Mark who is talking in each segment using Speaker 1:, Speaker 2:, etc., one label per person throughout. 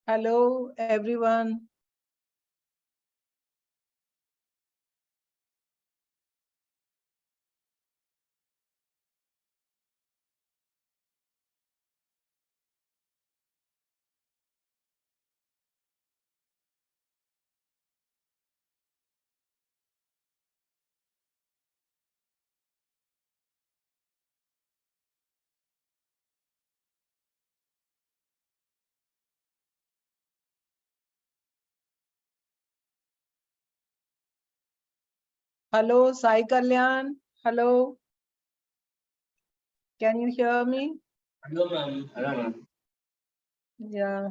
Speaker 1: Hello, everyone. Hello, Sai Kalyan. Hello. Can you hear me?
Speaker 2: Hello, ma'am. Hello, ma'am.
Speaker 1: Yeah.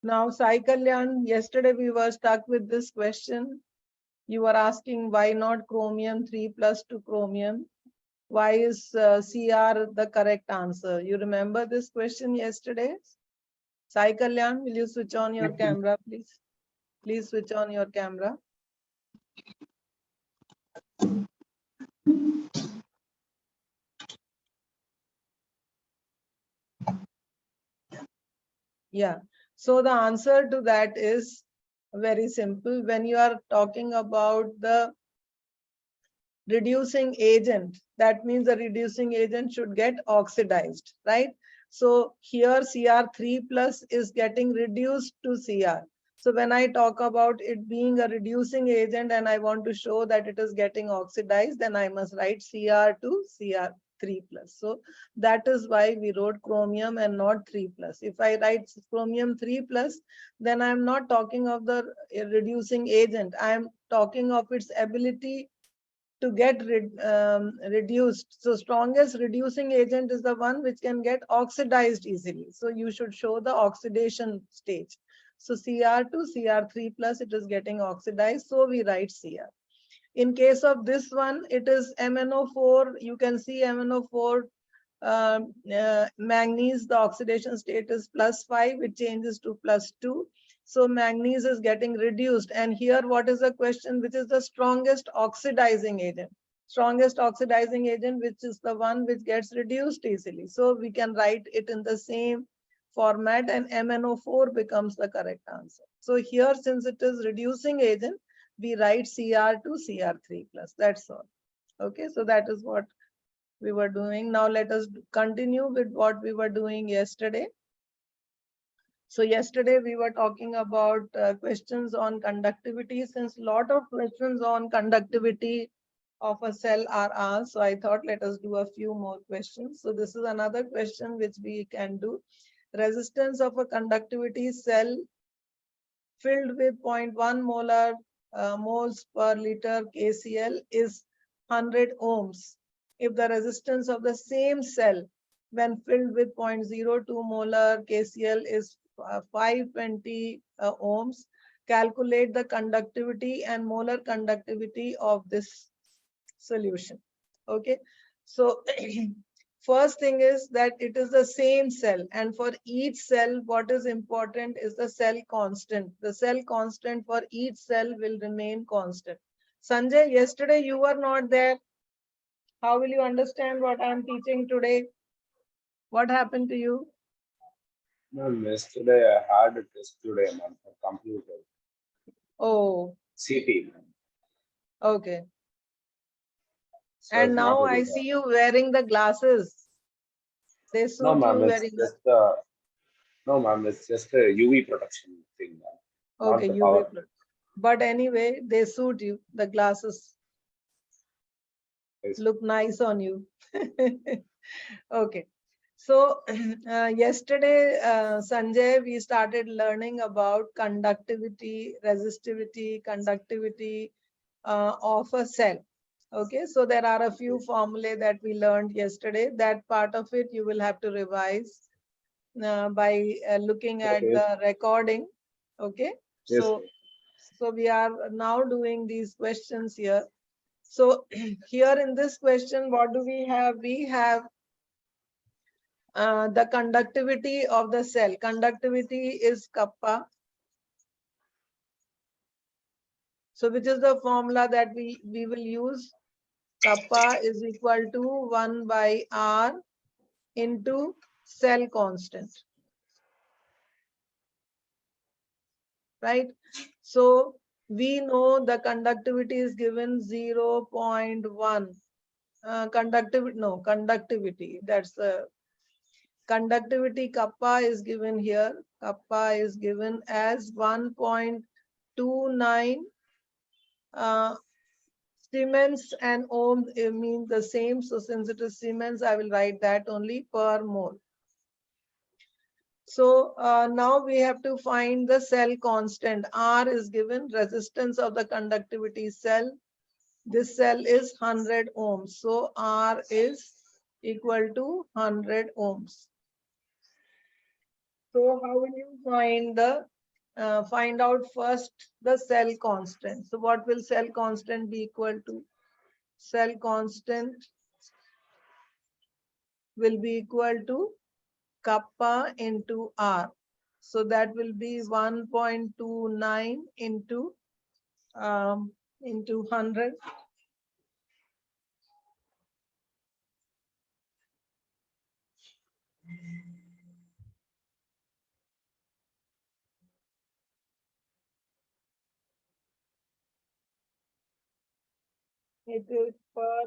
Speaker 1: Now, Sai Kalyan, yesterday we were stuck with this question. You were asking why not chromium 3 plus to chromium? Why is Cr the correct answer? You remember this question yesterday? Sai Kalyan, will you switch on your camera, please? Please switch on your camera. Yeah. So the answer to that is very simple. When you are talking about the reducing agent, that means the reducing agent should get oxidized, right? So here Cr3 plus is getting reduced to Cr. So when I talk about it being a reducing agent and I want to show that it is getting oxidized, then I must write Cr to Cr3 plus. So that is why we wrote chromium and not 3 plus. If I write chromium 3 plus, then I'm not talking of the reducing agent. I'm talking of its ability to get reduced. So strongest reducing agent is the one which can get oxidized easily. So you should show the oxidation stage. So Cr2, Cr3 plus, it is getting oxidized. So we write Cr. In case of this one, it is MnO4. You can see MnO4 manganese, the oxidation state is +5. It changes to +2. So manganese is getting reduced. And here, what is the question? Which is the strongest oxidizing agent? Strongest oxidizing agent, which is the one which gets reduced easily. So we can write it in the same format and MnO4 becomes the correct answer. So here, since it is reducing agent, we write Cr2, Cr3 plus. That's all. Okay, so that is what we were doing. Now let us continue with what we were doing yesterday. So yesterday we were talking about questions on conductivity. Since a lot of questions on conductivity of a cell are asked, so I thought let us do a few more questions. So this is another question which we can do. Resistance of a conductivity cell filled with 0.1 molar moles per liter KCl is 100 ohms. If the resistance of the same cell when filled with 0.02 molar KCl is 520 ohms, calculate the conductivity and molar conductivity of this solution. Okay, so first thing is that it is the same cell, and for each cell what is important is the cell constant. The cell constant for each cell will remain constant. Sanjay, yesterday you were not there. How will you understand what I am teaching today? What happened to you?
Speaker 2: Ma'am, yesterday I had a test today, ma'am, for computer.
Speaker 1: Oh,
Speaker 2: CT, ma'am.
Speaker 1: okay.
Speaker 2: So
Speaker 1: And
Speaker 2: it's not
Speaker 1: now
Speaker 2: very
Speaker 1: I
Speaker 2: bad.
Speaker 1: see you wearing the glasses. They
Speaker 2: No,
Speaker 1: suit you
Speaker 2: ma'am, it's
Speaker 1: very much.
Speaker 2: just no, ma'am, it's just a UV protection thing, ma'am. Not
Speaker 1: Okay,
Speaker 2: the
Speaker 1: UV
Speaker 2: power.
Speaker 1: plus. But anyway, they suit you. The glasses
Speaker 2: It's,
Speaker 1: look nice on you. Okay. So yesterday, Sanjay, we started learning about conductivity, resistivity, conductivity of a cell. Okay, so there are a few formulae that we learned yesterday. That part of it you will have to revise by looking at
Speaker 2: Okay.
Speaker 1: the recording. Okay,
Speaker 2: Yes.
Speaker 1: so we are now doing these questions here. So here in this question, what do we have? We have the conductivity of the cell. Conductivity is kappa. So which is the formula that we will use? Kappa is equal to 1 by R into cell constant. Right? So we know the conductivity is given 0.1. Conductivity. That's the conductivity kappa is given here. Kappa is given as 1.29 Siemens and ohm mean the same. So since it is Siemens, I will write that only per mole. So now we have to find the cell constant. R is given, resistance of the conductivity cell. This cell is 100 ohms. So R is equal to 100 ohms. So how will you find out first the cell constant? So what will cell constant be equal to? Cell constant will be equal to kappa into R. So that will be 1.29 into 100. It is per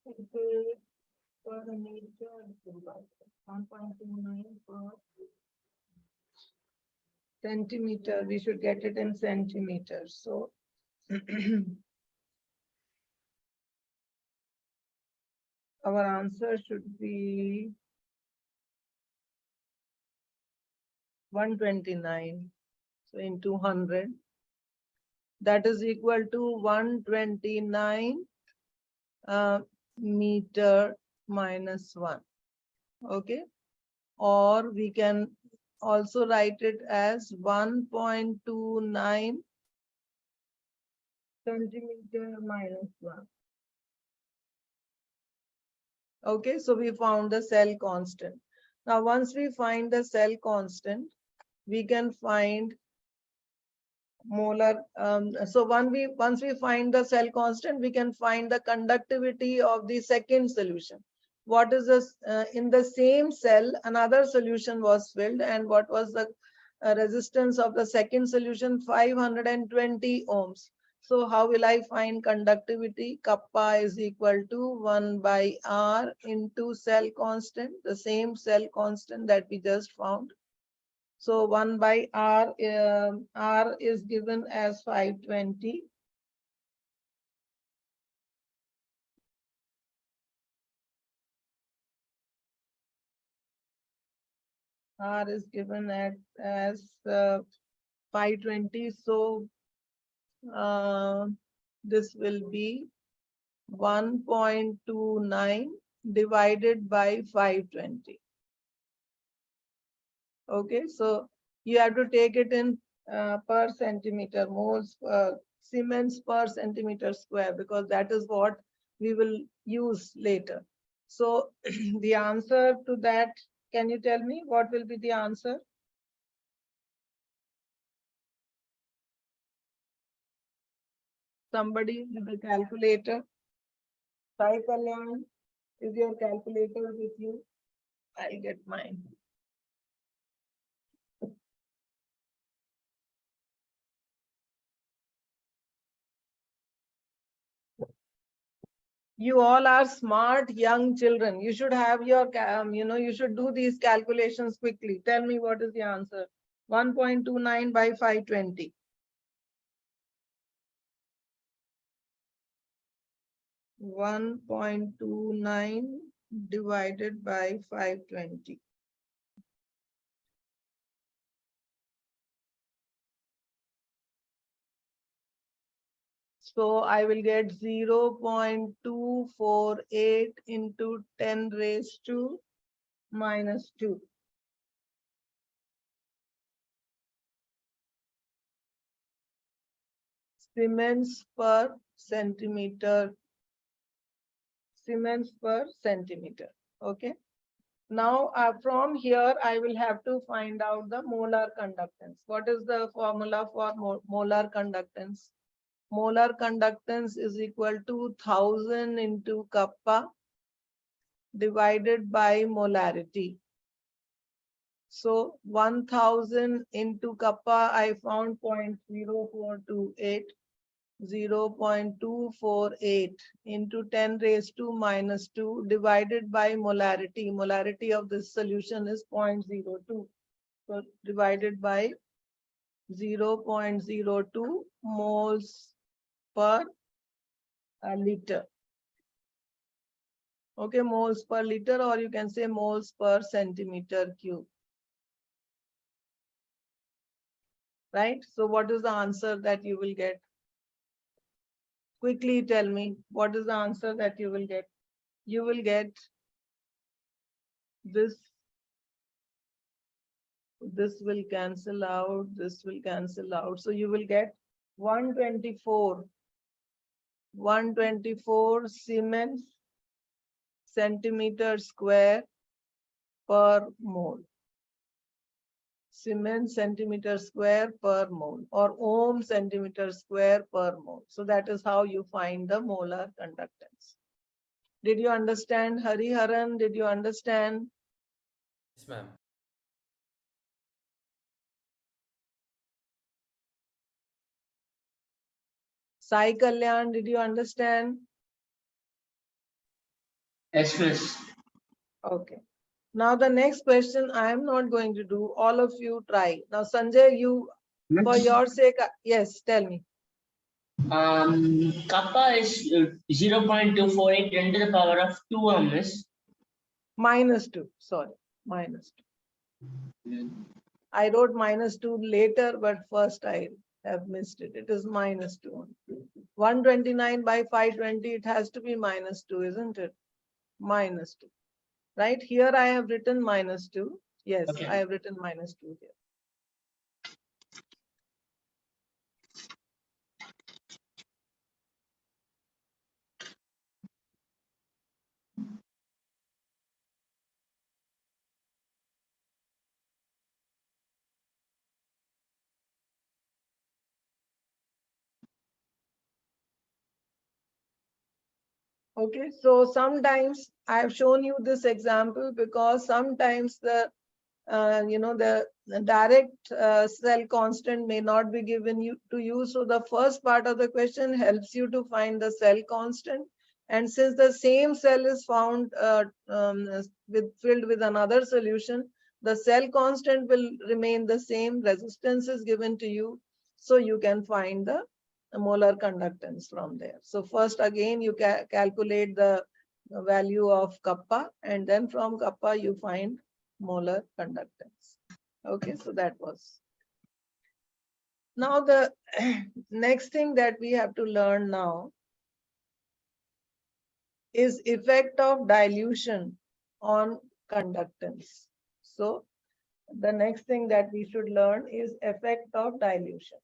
Speaker 1: 1.29 per centimeter. We should get it in centimeters. So our answer should be 129. So into 100. That is equal to 129 meter minus 1. Okay. Or we can also write it as 1.29 centimeter minus 1. Okay, so we found the cell constant. Now, once we find the cell constant, we can find molar. So once we find the cell constant, we can find the conductivity of the second solution. What is this? In the same cell, another solution was filled, and what was the resistance of the second solution? 520 ohms. So how will I find conductivity? Kappa is equal to 1 by R into cell constant, the same cell constant that we just found. So 1 by R, R is given as 520. R is given as 520. So this will be 1.29 divided by 520. Okay, so you have to take it in per centimeter, moles, Siemens per centimeter square, because that is what we will use later. So the answer to that, can you tell me what will be the answer? Somebody with a calculator. Sai Kalyan, is your calculator with you? I'll get mine. You all are smart young children. You should have your, you should do these calculations quickly. Tell me what is the answer. 1.29 by 520. 1.29 divided by 520. So I will get 0.248 into 10 raised to minus 2. Siemens per centimeter. Siemens per centimeter. Okay. Now from here, I will have to find out the molar conductance. What is the formula for molar conductance? Molar conductance is equal to 1000 into kappa divided by molarity. So 1000 into kappa, I found 0.0428. 0.248 into 10 raised to minus 2 divided by molarity. Molarity of this solution is 0.02. So divided by 0.02 moles per liter. Okay, moles per liter, or you can say moles per centimeter cube. Right? So what is the answer that you will get? Quickly tell me, what is the answer that you will get? You will get this will cancel out, this will cancel out. So you will get 124 Siemens centimeter square per mole. Siemens centimeter square per mole, or ohm centimeter square per mole. So that is how you find the molar conductance. Did you understand, Hariharan? Did you understand?
Speaker 3: Yes, ma'am.
Speaker 1: Sai Kalyan, did you understand?
Speaker 4: Yes, miss.
Speaker 1: Okay. Now the next question I am not going to do. All of you try. Now Sanjay, you, for your sake, yes, tell me.
Speaker 4: Kappa is 0.248 10 to the power of 2 miss.
Speaker 1: -2, sorry, -2. I wrote -2 later, but first I have missed it. It is -2. 129 by 520, it has to be -2, isn't it? -2. Right? Here I have written -2. Yes,
Speaker 4: Okay.
Speaker 1: I have written -2 here. Okay, so sometimes I have shown you this example because sometimes the the direct cell constant may not be given you to you. So the first part of the question helps you to find the cell constant. And since the same cell is found filled with another solution, the cell constant will remain the same. Resistance is given to you, so you can find the molar conductance from there. So first again you calculate the value of kappa, and then from kappa you find molar conductance. Okay, so that was. Now the next thing that we have to learn now is effect of dilution on conductance. So the next thing that we should learn is effect of dilution.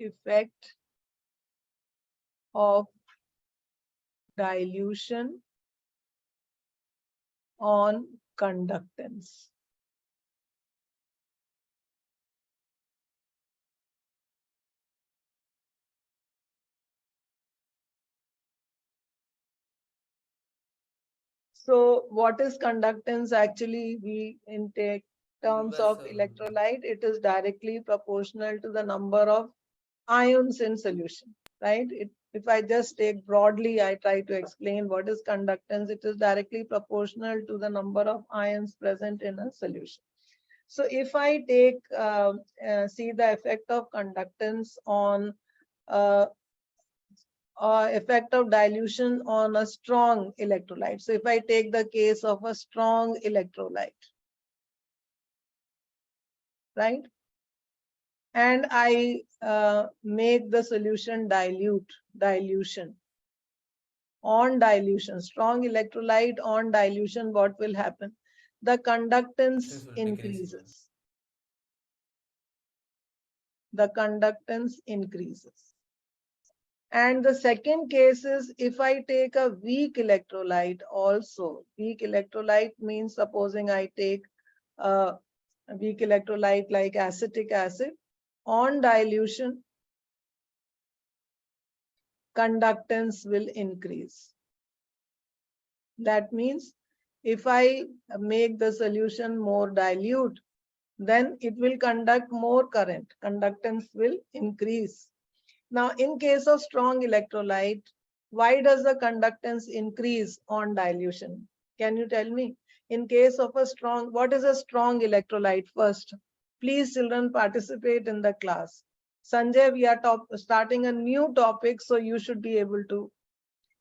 Speaker 1: Effect of dilution on conductance. So what is conductance? Actually, we in terms of electrolyte, it is directly proportional to the number of ions in solution, right? If I just take broadly, I try to explain what is conductance. It is directly proportional to the number of ions present in a solution. So if I take, see the effect of conductance on, effect of dilution on a strong electrolyte. So if I take the case of a strong electrolyte, right? And I make the solution dilution. On dilution, strong electrolyte on dilution, what will happen? The conductance increases. The conductance increases. And the second case is if I take a weak electrolyte also. Weak electrolyte means supposing I take a weak electrolyte like acetic acid. On dilution, conductance will increase. That means if I make the solution more dilute, then it will conduct more current. Conductance will increase. Now, in case of strong electrolyte, why does the conductance increase on dilution? Can you tell me? In case of a strong, what is a strong electrolyte first? Please, children, participate in the class. Sanjay, we are starting a new topic, so you should be able to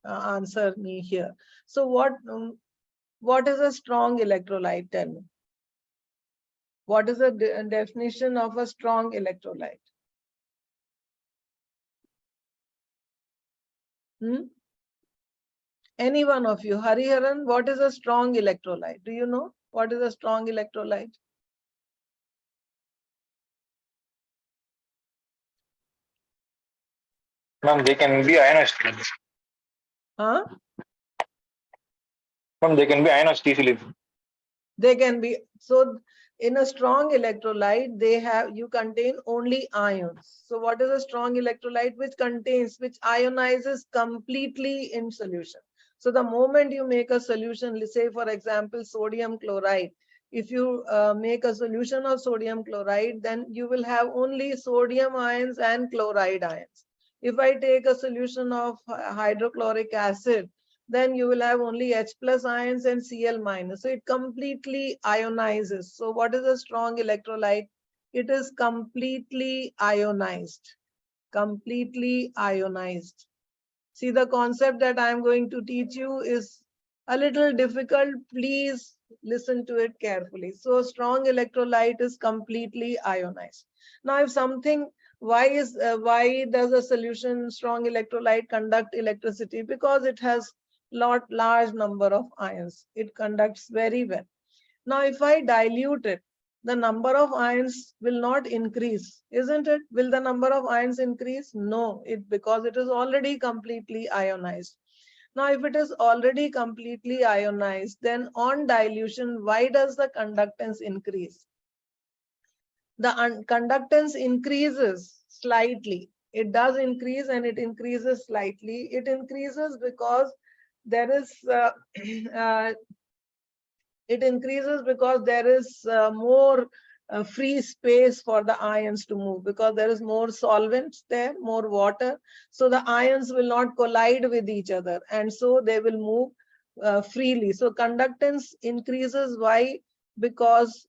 Speaker 1: answer me here. So what is a strong electrolyte? Tell me. What is the definition of a strong electrolyte? Any one of you, Hariharan, what is a strong electrolyte? Do you know what is a strong electrolyte?
Speaker 3: Ma'am, they can be ionized.
Speaker 1: Huh?
Speaker 3: Ma'am, they can be ionized easily.
Speaker 1: They can be. So in a strong electrolyte, you contain only ions. So what is a strong electrolyte? Which ionizes completely in solution. So the moment you make a solution, let's say for example, sodium chloride, if you make a solution of sodium chloride, then you will have only sodium ions and chloride ions. If I take a solution of hydrochloric acid, then you will have only H plus ions and Cl minus. So it completely ionizes. So what is a strong electrolyte? It is completely ionized. Completely ionized. See, the concept that I am going to teach you is a little difficult. Please listen to it carefully. So strong electrolyte is completely ionized. Now, if something, why does a solution strong electrolyte conduct electricity? Because it has large number of ions. It conducts very well. Now, if I dilute it, the number of ions will not increase, isn't it? Will the number of ions increase? No, because it is already completely ionized. Now, if it is already completely ionized, then on dilution, why does the conductance increase? The conductance increases slightly. It does increase and it increases slightly. It increases because there is it increases because there is more free space for the ions to move, because there is more solvents there, more water. So the ions will not collide with each other, and so they will move freely. So conductance increases. Why? Because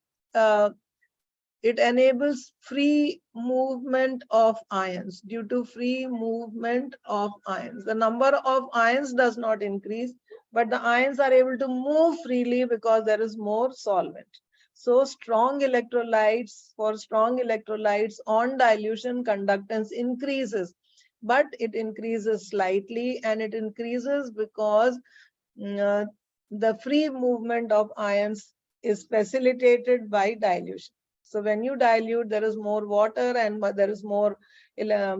Speaker 1: it enables free movement of ions. Due to free movement of ions, the number of ions does not increase, but the ions are able to move freely because there is more solvent. So strong electrolytes, for strong electrolytes on dilution, conductance increases, but it increases slightly, and it increases because the free movement of ions is facilitated by dilution. So when you dilute, there is more water and there is more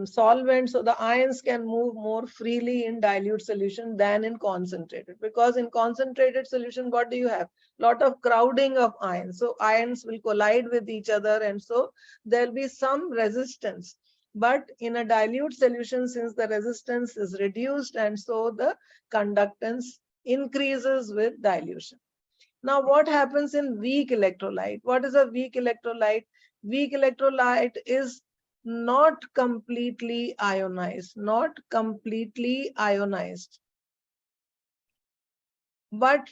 Speaker 1: solvent. So the ions can move more freely in dilute solution than in concentrated. Because in concentrated solution, what do you have? Lot of crowding of ions. So ions will collide with each other, and so there'll be some resistance. But in a dilute solution, since the resistance is reduced, and so the conductance increases with dilution. Now, what happens in weak electrolyte? What is a weak electrolyte? Weak electrolyte is not completely ionized, not completely ionized. But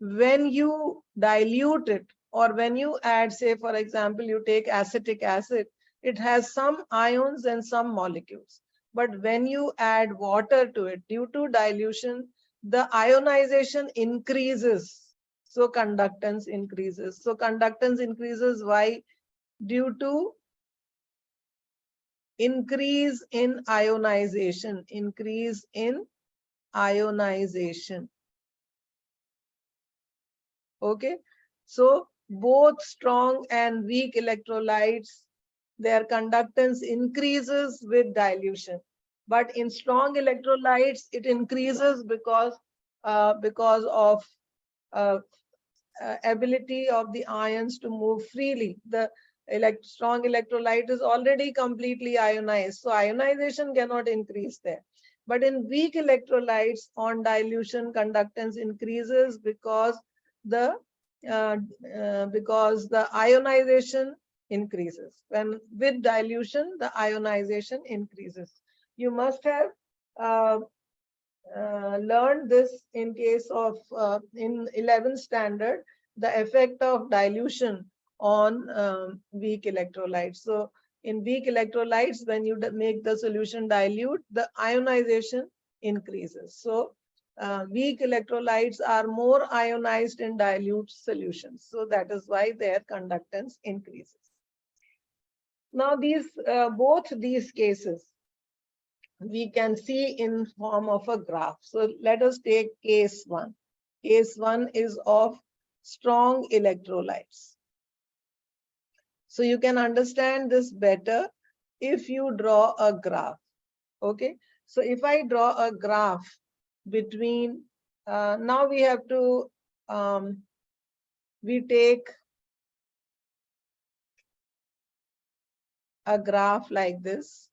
Speaker 1: when you dilute it, or when you add, say, for example, you take acetic acid, it has some ions and some molecules. But when you add water to it, due to dilution, the ionization increases. So conductance increases. So conductance increases. Why? Due to increase in ionization. Increase in ionization. Okay. So both strong and weak electrolytes, their conductance increases with dilution. But in strong electrolytes, it increases because of uh, ability of the ions to move freely. The strong electrolyte is already completely ionized, so ionization cannot increase there. But in weak electrolytes, on dilution, conductance increases because the ionization increases. When with dilution, the ionization increases. You must have learned this in case of in 11th standard, the effect of dilution on weak electrolytes. So in weak electrolytes, when you make the solution dilute, the ionization increases. So weak electrolytes are more ionized in dilute solutions. So that is why their conductance increases. Now these both these cases we can see in form of a graph. So let us take case 1. Case 1 is of strong electrolytes. So you can understand this better if you draw a graph. Okay. So if I draw a graph between, now we have to, we take a graph like this,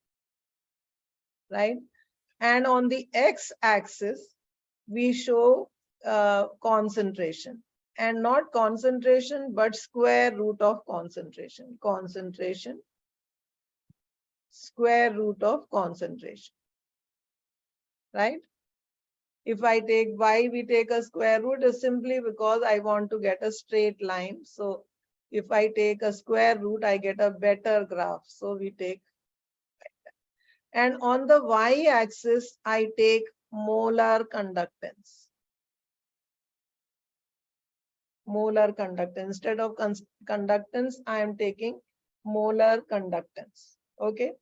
Speaker 1: right? And on the x-axis, we show concentration, and not concentration, but square root of concentration. Concentration, square root of concentration, right? If I take why we take a square root is simply because I want to get a straight line. So if I take a square root, I get a better graph. So we take, and on the y-axis, I take molar conductance. Molar conductance. Instead of conductance, I am taking molar conductance. Okay.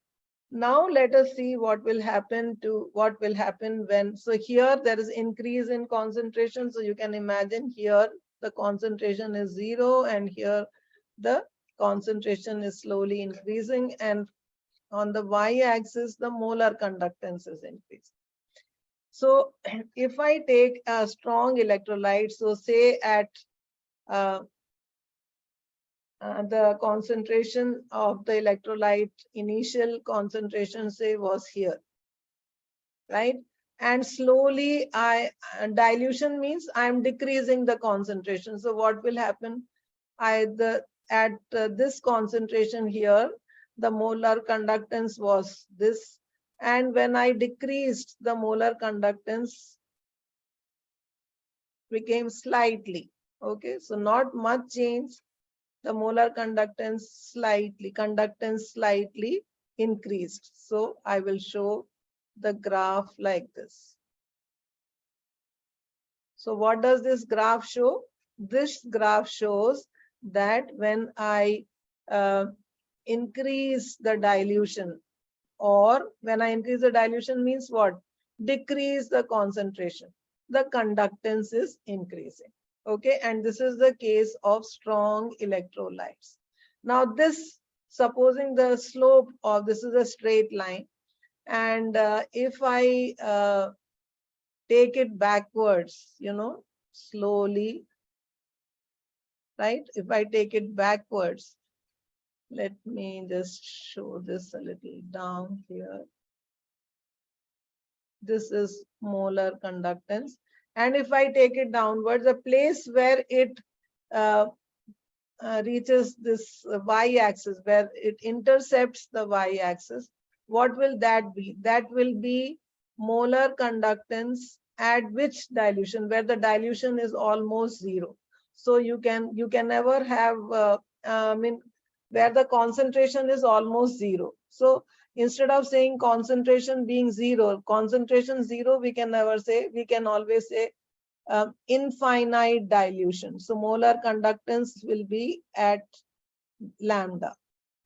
Speaker 1: Now let us see what will happen when, so here there is increase in concentration. So you can imagine here the concentration is 0 and here the concentration is slowly increasing, and on the y-axis the molar conductance is increasing. So if I take a strong electrolyte, so say at the concentration of the electrolyte, initial concentration, say, was here, right? And slowly dilution means I'm decreasing the concentration. So what will happen? At this concentration here, the molar conductance was this. And when I decreased, the molar conductance became slightly. Okay, so not much change. The molar conductance slightly increased. So I will show the graph like this. So what does this graph show? This graph shows that when I increase the dilution, or when I increase the dilution means what? Decrease the concentration. The conductance is increasing. Okay, and this is the case of strong electrolytes. Now this, supposing the slope of this is a straight line, and if I take it backwards, slowly, right? If I take it backwards, let me just show this a little down here. This is molar conductance. And if I take it downwards, the place where it reaches this y-axis, where it intercepts the y-axis, what will that be? That will be molar conductance at which dilution? Where the dilution is almost 0. So you can never have, I mean, where the concentration is almost zero. So instead of saying concentration being zero, concentration zero, we can never say, we can always say infinite dilution. So molar conductance will be at lambda.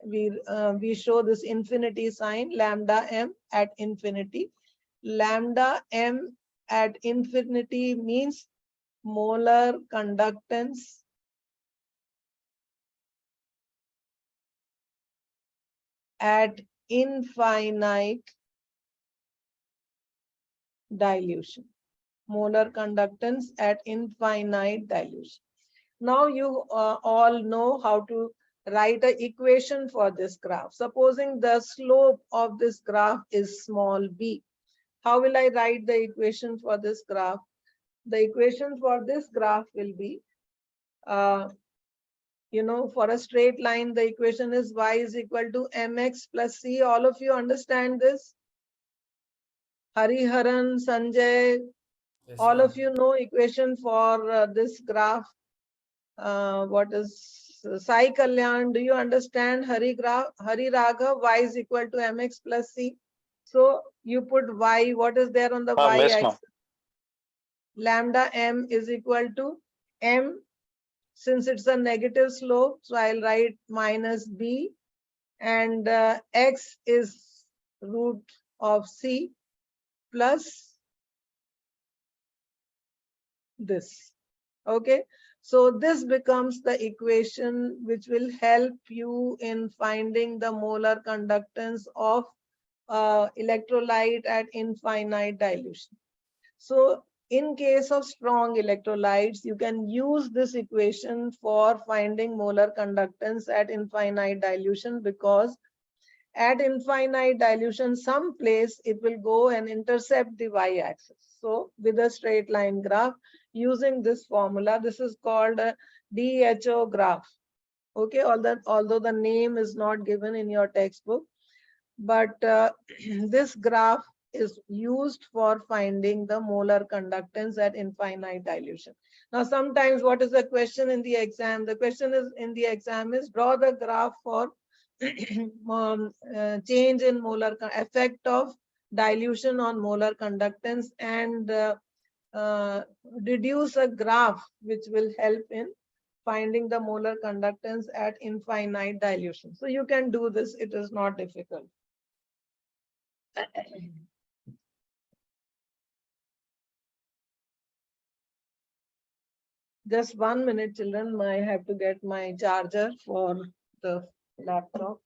Speaker 1: We show this infinity sign, lambda m at infinity. Lambda m at infinity means molar conductance at infinite dilution. Molar conductance at infinite dilution. Now you all know how to write an equation for this graph. Supposing the slope of this graph is small b. How will I write the equation for this graph? The equation for this graph will be, for a straight line, the equation is y is equal to mx plus c. All of you understand this? Hariharan, Sanjay,
Speaker 5: Yes,
Speaker 1: all
Speaker 5: ma'am.
Speaker 1: of you know equation for this graph. What is Sai Kalyan? Do you understand Hari Raghav? Y is equal to mx plus c. So you put y. What is there on the y
Speaker 3: Yes, ma'am.
Speaker 1: axis? Lambda m is equal to m. Since it's a negative slope, so I'll write minus b, and x is root of c plus this. Okay, so this becomes the equation which will help you in finding the molar conductance of electrolyte at infinite dilution. So in case of strong electrolytes, you can use this equation for finding molar conductance at infinite dilution, because at infinite dilution, some place it will go and intercept the y-axis. So with a straight line graph, using this formula, this is called a DHO graph. Okay, although the name is not given in your textbook, but this graph is used for finding the molar conductance at infinite dilution. Now, sometimes what is the question in the exam? The question is in the exam is draw the graph for change in molar effect of dilution on molar conductance, and deduce a graph which will help in finding the molar conductance at infinite dilution. So you can do this, it is not difficult. Just 1 minute, children. I have to get my charger for the laptop.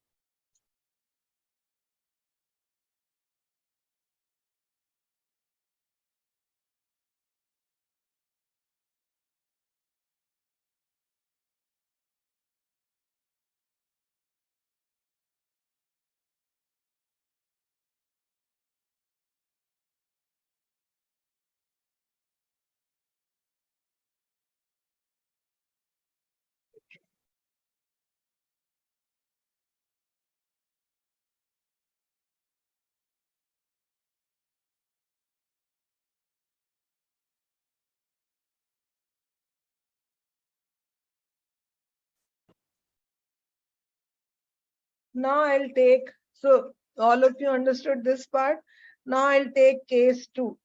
Speaker 1: Now I'll take, so all of you understood this part. Now I'll take case 2.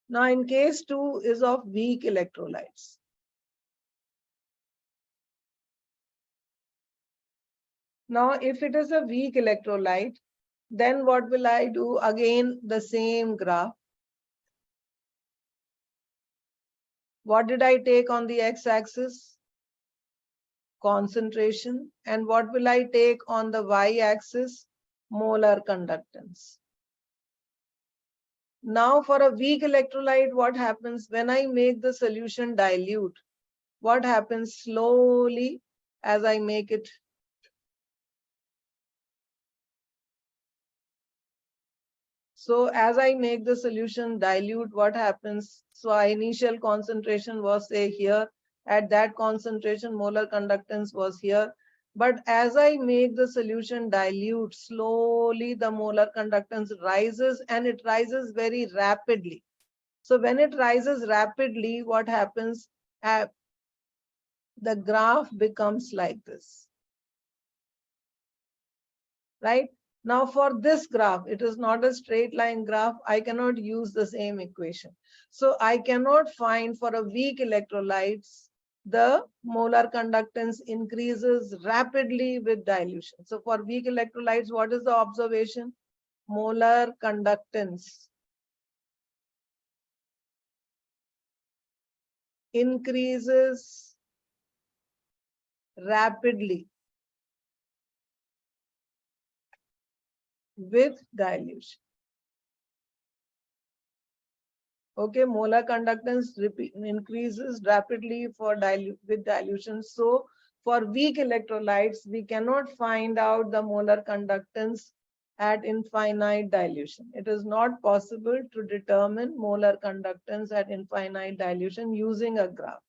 Speaker 1: Now in case 2 is of weak electrolytes. Now if it is a weak electrolyte, then what will I do? Again, the same graph. What did I take on the x-axis? Concentration. And what will I take on the y-axis? Molar conductance. Now for a weak electrolyte, what happens when I make the solution dilute? What happens slowly as I make it? So as I make the solution dilute, what happens? So our initial concentration was, say, here. At that concentration, molar conductance was here. But as I make the solution dilute, slowly the molar conductance rises, and it rises very rapidly. So when it rises rapidly, what happens? The graph becomes like this. Right? Now for this graph, it is not a straight line graph. I cannot use the same equation. So I cannot find for a weak electrolytes, the molar conductance increases rapidly with dilution. So for weak electrolytes, what is the observation? Molar conductance increases rapidly with dilution. Okay, molar conductance increases rapidly with dilution. So for weak electrolytes, we cannot find out the molar conductance at infinite dilution. It is not possible to determine molar conductance at infinite dilution using a graph,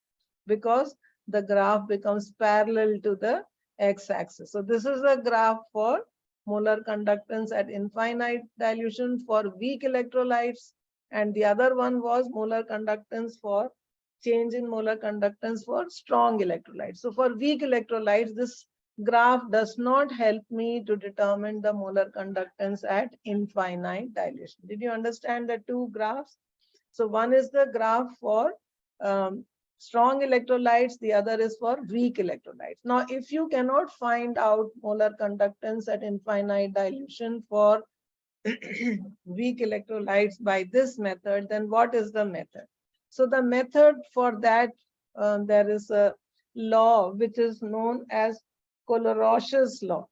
Speaker 1: because the graph becomes parallel to the x-axis. So this is a graph for molar conductance at infinite dilution for weak electrolytes, and the other one was molar conductance for change in molar conductance for strong electrolytes. So for weak electrolytes, this graph does not help me to determine the molar conductance at infinite dilution. Did you understand the two graphs? So one is the graph for strong electrolytes, the other is for weak electrolytes. Now, if you cannot find out molar conductance at infinite dilution for weak electrolytes by this method, then what is the method? So the method for that, there is a law which is known as Coloros's law.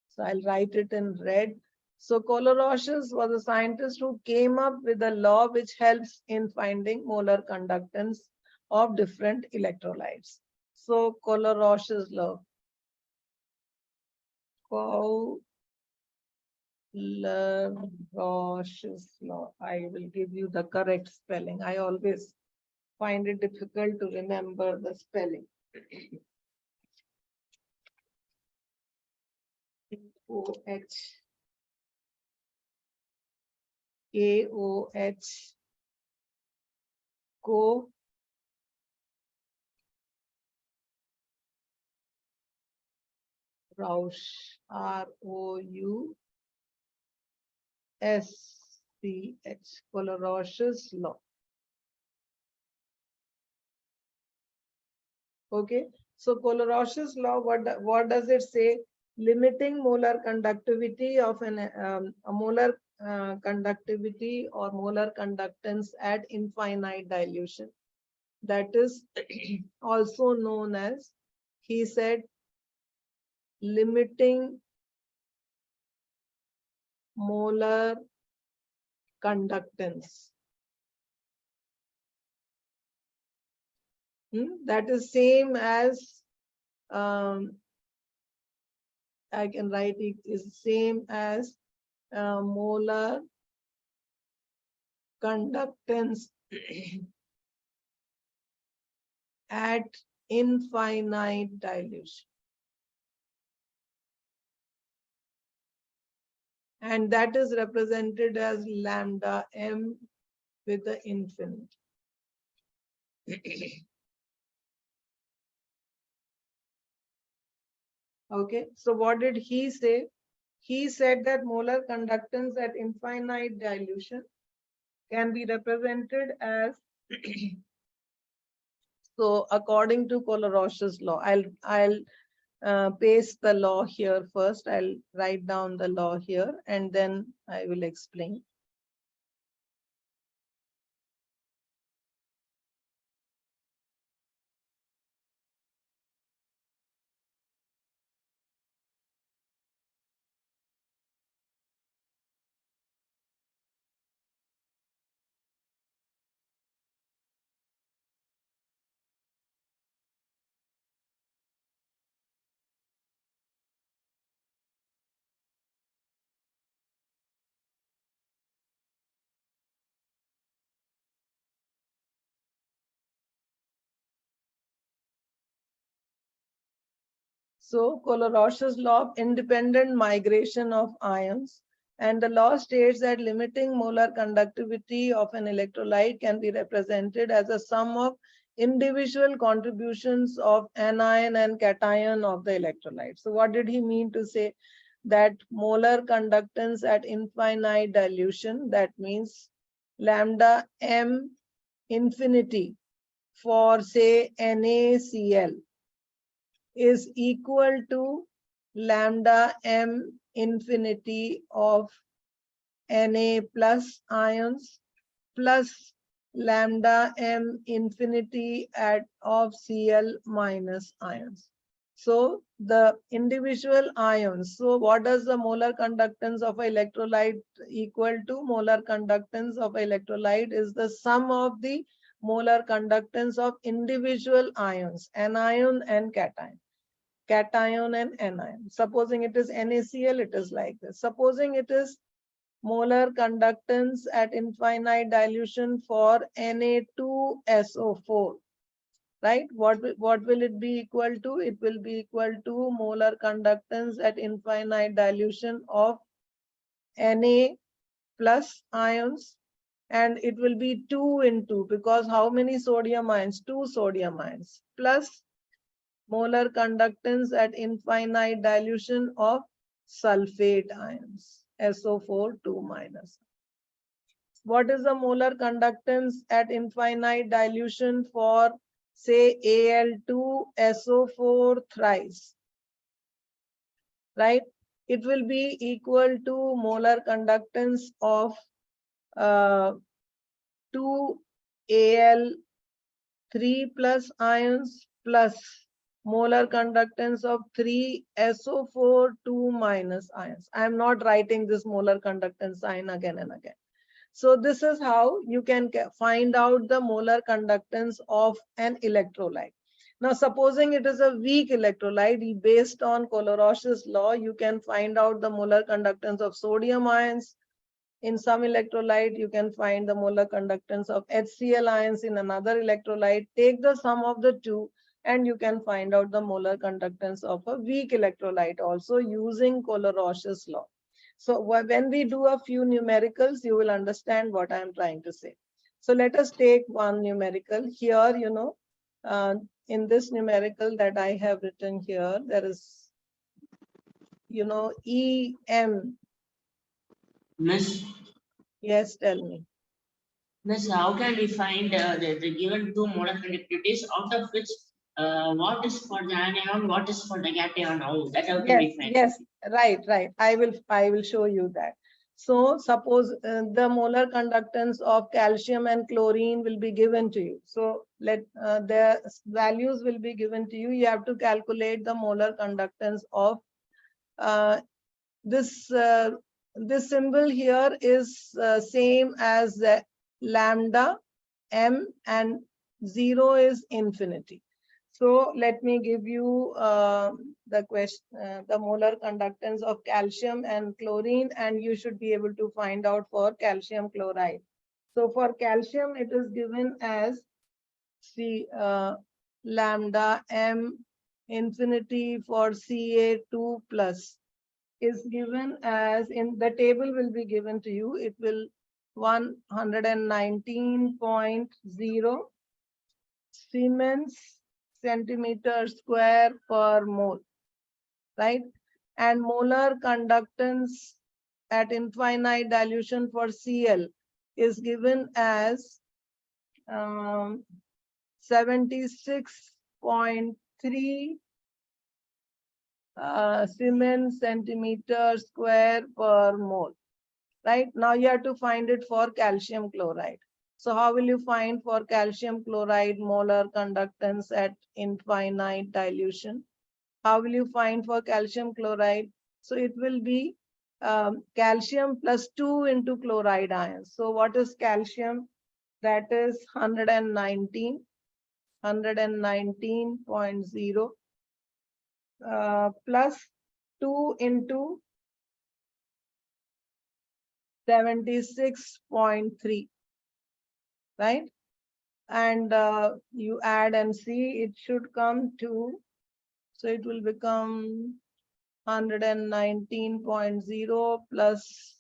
Speaker 1: So I'll write it in red. So Coloros's was a scientist who came up with a law which helps in finding molar conductance of different electrolytes. So Coloros's law. Coloros's law. I will give you the correct spelling. I always find it difficult to remember the spelling. O-H. K-O-H. Co. Roush. R-O-U-S-C-H. Coloros's law. Okay. So Coloros's law, what does it say? Limiting molar conductivity of a molar conductivity or molar conductance at infinite dilution. That is also known as, he said, limiting molar conductance. That is same as, I can write it is same as molar conductance at infinite dilution. And that is represented as lambda m with the infinite. Okay, so what did he say? He said that molar conductance at infinite dilution can be represented as so according to Coloros's law. I'll paste the law here first. I'll write down the law here and then I will explain. So Coloros's law of independent migration of ions And the law states that limiting molar conductivity of an electrolyte can be represented as a sum of individual contributions of anion and cation of the electrolyte. So what did he mean to say? That molar conductance at infinite dilution, that means lambda m infinity for say NaCl is equal to lambda m infinity of Na plus ions plus lambda m infinity of Cl minus ions. So the individual ions. So what does the molar conductance of electrolyte equal to? Molar conductance of electrolyte is the sum of the molar conductance of individual ions, anion and cation. Cation and anion. Supposing it is NaCl, it is like this. Supposing it is molar conductance at infinite dilution for Na2SO4, right? What will it be equal to? It will be equal to molar conductance at infinite dilution of Na plus ions, and it will be 2 into, because how many sodium ions? 2 sodium ions, plus molar conductance at infinite dilution of sulfate ions, SO4 2 minus. What is the molar conductance at infinite dilution for say Al2SO4 thrice, right? It will be equal to molar conductance of 2Al3 plus ions plus molar conductance of 3SO4 2 minus ions. I am not writing this molar conductance sign again and again. So this is how you can find out the molar conductance of an electrolyte. Now, supposing it is a weak electrolyte, based on Coloros's law, you can find out the molar conductance of sodium ions. In some electrolyte, you can find the molar conductance of HCl ions in another electrolyte. Take the sum of the two, and you can find out the molar conductance of a weak electrolyte also using Coloros's law. So when we do a few numericals, you will understand what I am trying to say. So let us take one numerical here. In this numerical that I have written here, there is, EM.
Speaker 4: Miss,
Speaker 1: Yes, tell me.
Speaker 4: Miss, how can we find the given two molar conductivities, out of which what is for the anion, what is for the cation? How can
Speaker 1: Yes,
Speaker 4: we find?
Speaker 1: yes, right. I will show you that. So suppose the molar conductance of calcium and chlorine will be given to you. So the values will be given to you. You have to calculate the molar conductance of uh, this. This symbol here is same as the lambda m, and 0 is infinity. So let me give you the molar conductance of calcium and chlorine, and you should be able to find out for calcium chloride. So for calcium, it is given as lambda m infinity for Ca2 plus is given as, in the table will be given to you. It will 119.0 Siemens centimeter square per mole, right? And molar conductance at infinite dilution for Cl is given as 76.3 Siemens centimeter square per mole. Right? Now you have to find it for calcium chloride. So how will you find for calcium chloride molar conductance at infinite dilution? How will you find for calcium chloride? So it will be calcium plus 2 into chloride ions. So what is calcium? That is 119.0 plus 2 into 76.3, right? And you add and see, it should come to, so it will become 119.0 plus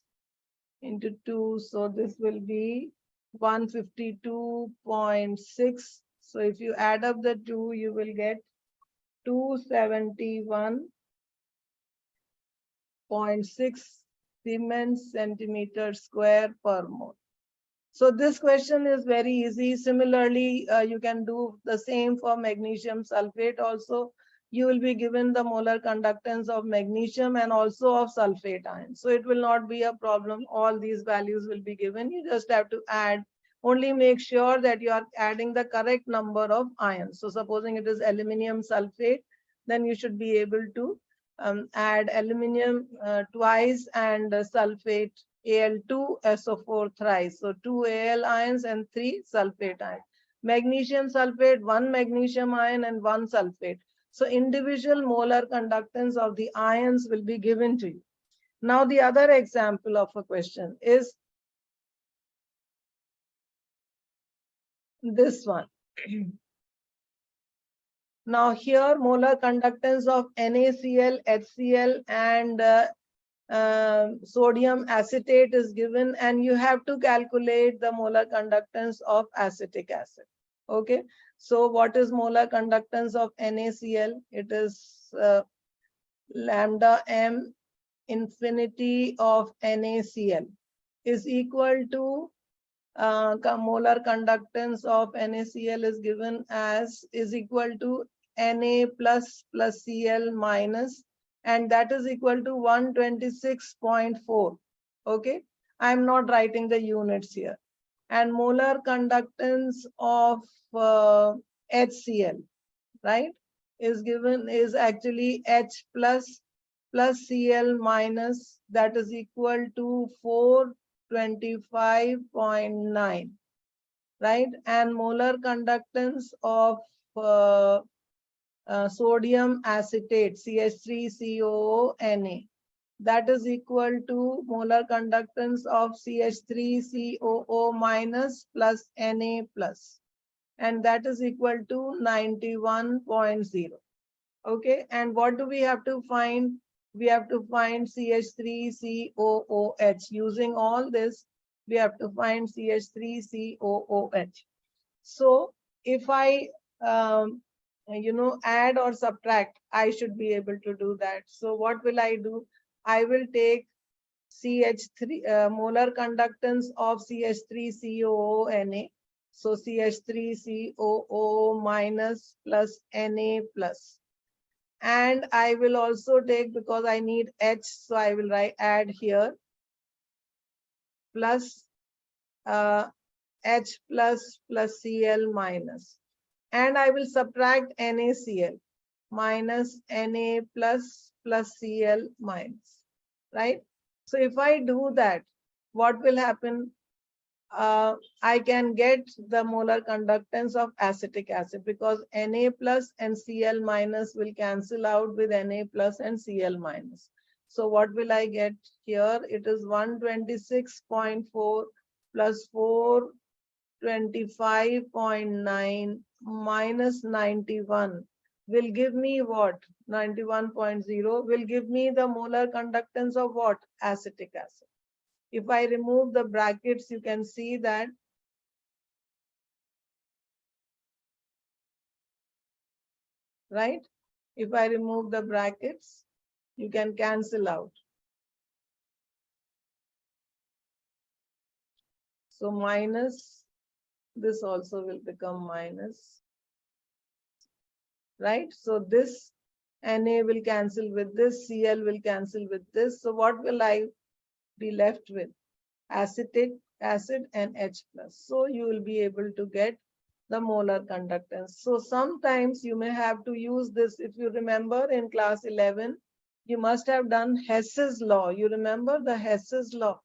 Speaker 1: into 2. So this will be 152.6. So if you add up the two, you will get 271.6 Siemens centimeter square per mole. So this question is very easy. Similarly, you can do the same for magnesium sulfate also. You will be given the molar conductance of magnesium and also of sulfate ion. So it will not be a problem. All these values will be given. You just have to add. Only make sure that you are adding the correct number of ions. So supposing it is aluminium sulfate, then you should be able to add aluminium twice and sulfate Al2SO4 thrice. So 2 Al ions and 3 sulfate ions. Magnesium sulfate, 1 magnesium ion and 1 sulfate. So individual molar conductance of the ions will be given to you. Now the other example of a question is this one. Now here molar conductance of NaCl, HCl and sodium acetate is given, and you have to calculate the molar conductance of acetic acid. Okay, so what is molar conductance of NaCl? It is lambda m infinity of NaCl is equal to molar conductance of NaCl is given as is equal to Na plus Cl minus, and that is equal to 126.4. Okay, I'm not writing the units here. And molar conductance of HCl, right, is given is actually H plus Cl minus, that is equal to 425.9, right? And molar conductance of sodium acetate, CH3COO-Na, that is equal to molar conductance of CH3COO minus plus Na plus, and that is equal to 91.0. Okay, and what do we have to find? We have to find CH3COOH. Using all this, we have to find CH3COOH. So if I add or subtract, I should be able to do that. So what will I do? I will take CH3 molar conductance of CH3COO-Na. So CH3COO minus plus Na plus. And I will also take, because I need H, so I will add here plus H plus Cl minus. And I will subtract NaCl minus Na plus Cl minus, right? So if I do that, what will happen? I can get the molar conductance of acetic acid, because Na plus and Cl minus will cancel out with Na plus and Cl minus. So what will I get here? It is 126.4 plus 425.9 minus 91 will give me what? 91.0 will give me the molar conductance of what? Acetic acid. If I remove the brackets, you can see that right? If I remove the brackets, you can cancel out. So minus, this also will become minus, right? So this Na will cancel with this, Cl will cancel with this. So what will I be left with? Acetic acid and H plus. So you will be able to get the molar conductance. So sometimes you may have to use this. If you remember in class 11, you must have done Hess's law. You remember the Hess's law.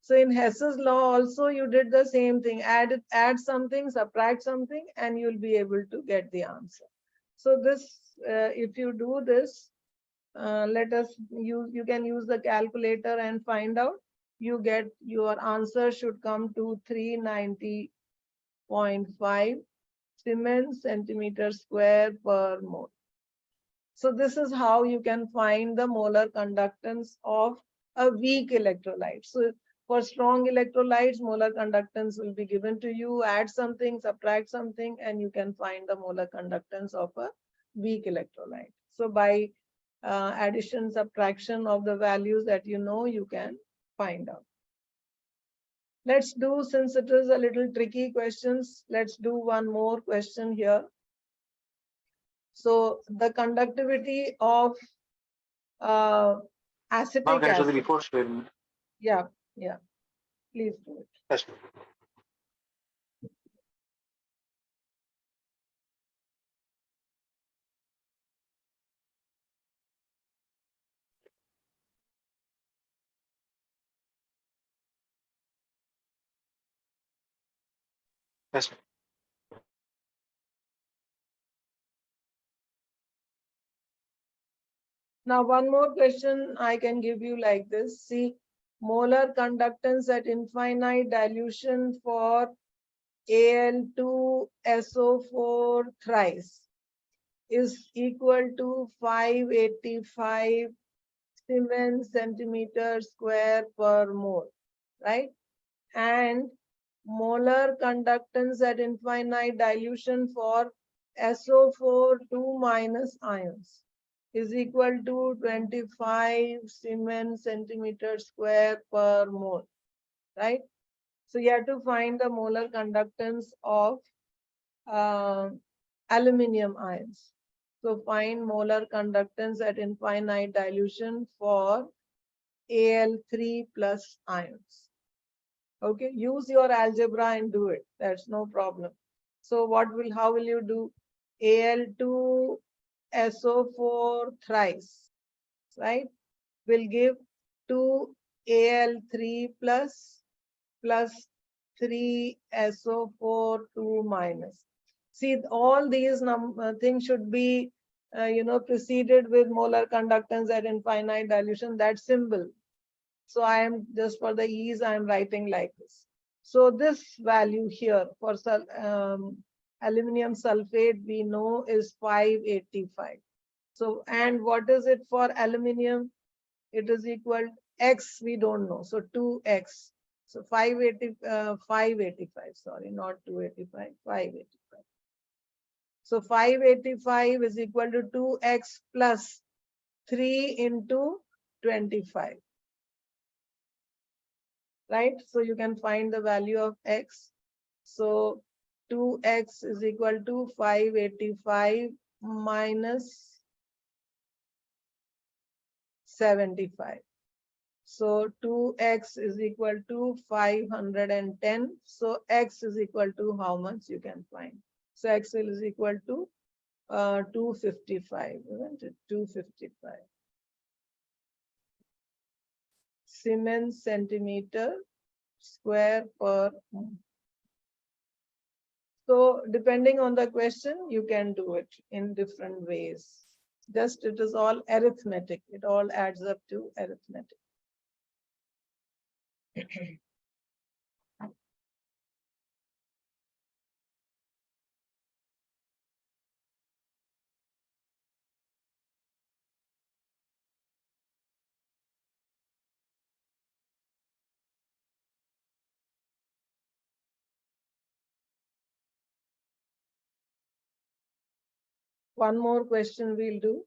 Speaker 1: So in Hess's law also you did the same thing. Add something, subtract something, and you'll be able to get the answer. So this, if you do this, you can use the calculator and find out. You get your answer should come to 390.5 Siemens centimeter square per mole. So this is how you can find the molar conductance of a weak electrolyte. So For strong electrolytes, molar conductance will be given to you. Add something, subtract something, and you can find the molar conductance of a weak electrolyte. So by addition, subtraction of the values that you know, you can find out. Let's do, since it is a little tricky questions, let's do one more question here. So the conductivity of
Speaker 3: Ma'am,
Speaker 1: acetic
Speaker 3: can I show the
Speaker 1: acid.
Speaker 3: before showing?
Speaker 1: Yeah, yeah, please do it.
Speaker 3: Yes. Yes.
Speaker 1: Now, one more question I can give you like this. See, molar conductance at infinite dilution for Al2SO4 thrice is equal to 585 Siemens centimeter square per mole, right? And molar conductance at infinite dilution for SO4 2 minus ions is equal to 25 Siemens centimeter square per mole, right? So you have to find the molar conductance of aluminium ions. So find molar conductance at infinite dilution for Al3 plus ions. Okay, use your algebra and do it. That's no problem. So how will you do? Al2SO4 thrice, right? Will give 2Al3 plus 3SO4 2 minus. See, all these things should be, preceded with molar conductance at infinite dilution, that symbol. So I am, just for the ease, I am writing like this. So this value here for aluminum sulfate, we know is 585. So, and what is it for aluminium? It is equal X, we don't know. So 2X. So 585, sorry, not 285, 585. So 585 is equal to 2X plus 3 into 25. Right? So you can find the value of X. So 2X is equal to 585 minus 75. So 2X is equal to 510. So X is equal to how much you can find. So X is equal to 255, isn't it? 255. Siemens centimeter square per mole. So depending on the question, you can do it in different ways. Just it is all arithmetic. It all adds up to arithmetic. One more question we'll do.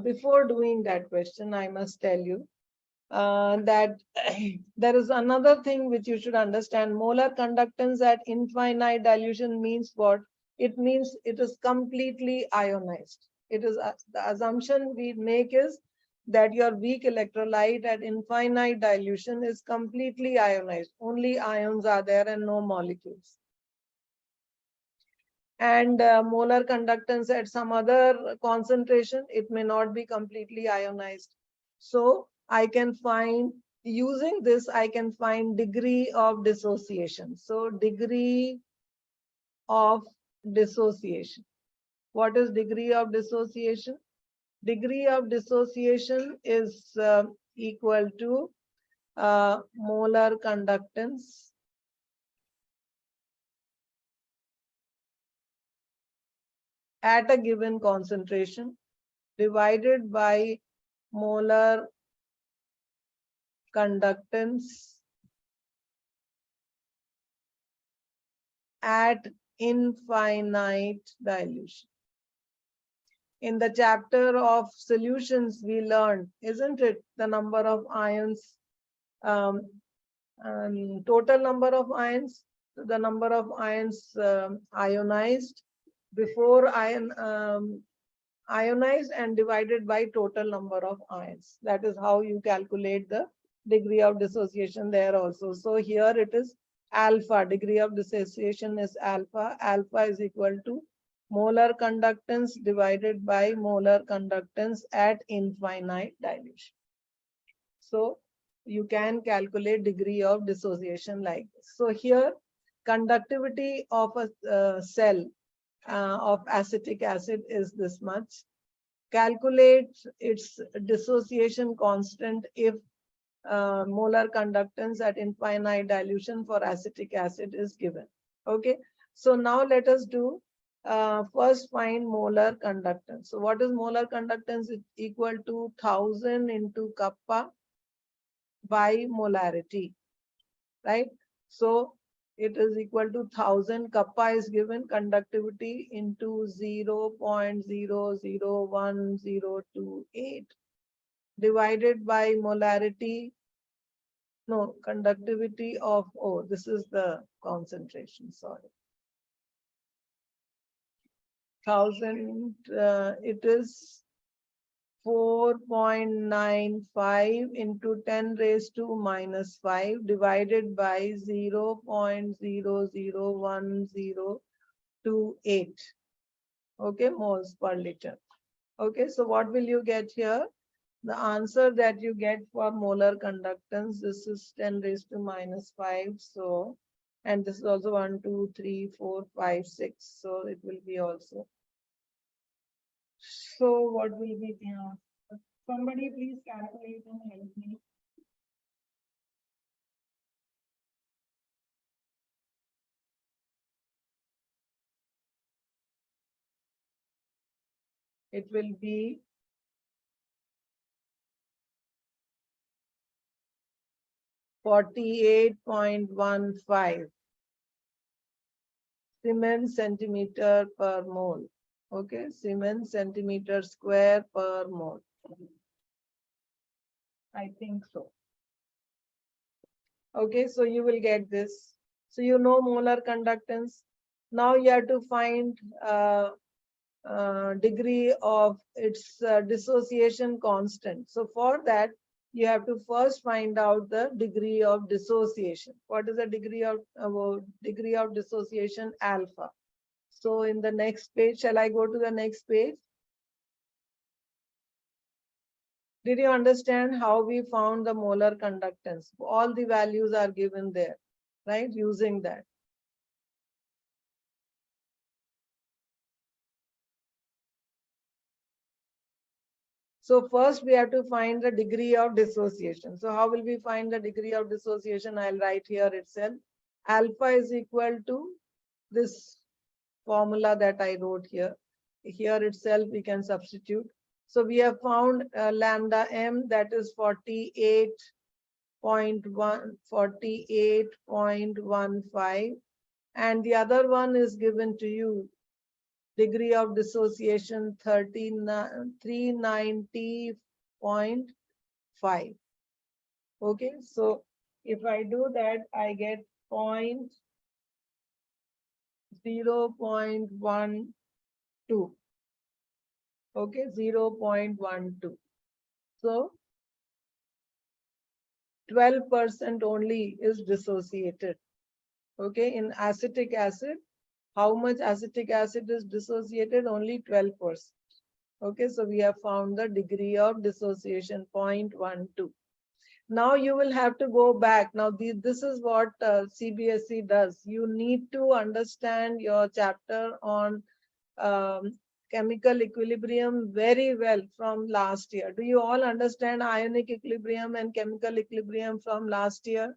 Speaker 1: Before doing that question, I must tell you that there is another thing which you should understand. Molar conductance at infinite dilution means what? It means it is completely ionized. It is the assumption we make is that your weak electrolyte at infinite dilution is completely ionized. Only ions are there and no molecules. And molar conductance at some other concentration, it may not be completely ionized. So I can find, using this, I can find degree of dissociation. So degree of dissociation. What is degree of dissociation? Degree of dissociation is equal to molar conductance at a given concentration divided by molar conductance at infinite dilution. In the chapter of solutions, we learned, isn't it, the number of ions, total number of ions, the number of ions ionized before ionized and divided by total number of ions. That is how you calculate the degree of dissociation there also. So here it is alpha, degree of dissociation is alpha. Alpha is equal to molar conductance divided by molar conductance at infinite dilution. So you can calculate degree of dissociation like this. So here conductivity of a cell of acetic acid is this much. Calculate its dissociation constant if molar conductance at infinite dilution for acetic acid is given. Okay, so now let us do first find molar conductance. So what is molar conductance? It's equal to 1000 into kappa by molarity, right? So it is equal to 1000. Kappa is given, conductivity into 0.001028 divided by molarity. No, conductivity of, oh, this is the concentration, sorry. 1000, it is 4.95 into 10 raised to minus 5 divided by 0.001028. Okay, moles per liter. Okay, so what will you get here? The answer that you get for molar conductance, this is 10 raised to minus 5. So, and this is also 1, 2, 3, 4, 5, 6. So it will be also. So what will be the answer? Somebody please calculate and help me. It will be 48.15 Siemens centimeter per mole. Okay, Siemens centimeter square per mole. I think so. Okay, so you will get this. So you know molar conductance. Now you have to find degree of its dissociation constant. So for that, you have to first find out the degree of dissociation. What is the degree of dissociation? Alpha. So in the next page, shall I go to the next page? Did you understand how we found the molar conductance? All the values are given there, right? Using that. So first we have to find the degree of dissociation. So how will we find the degree of dissociation? I'll write here itself. Alpha is equal to this formula that I wrote here. Here itself we can substitute. So we have found lambda m, that is 48.15, and the other one is given to you. Degree of dissociation 390.5. Okay, so if I do that, I get 0.12. Okay, 0.12. So 12% only is dissociated. Okay, in acetic acid, how much acetic acid is dissociated? Only 12%. Okay, so we have found the degree of dissociation 0.12. Now you will have to go back. Now this is what CBSE does. You need to understand your chapter on chemical equilibrium very well from last year. Do you all understand ionic equilibrium and chemical equilibrium from last year?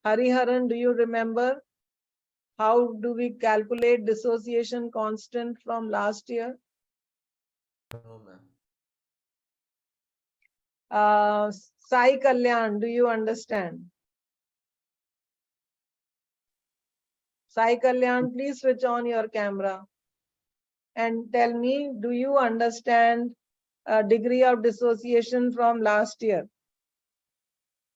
Speaker 1: Hariharan, do you remember? How do we calculate dissociation constant from last year?
Speaker 5: No, ma'am.
Speaker 1: Sai Kalyan, do you understand? Sai Kalyan, please switch on your camera and tell me, do you understand degree of dissociation from last year?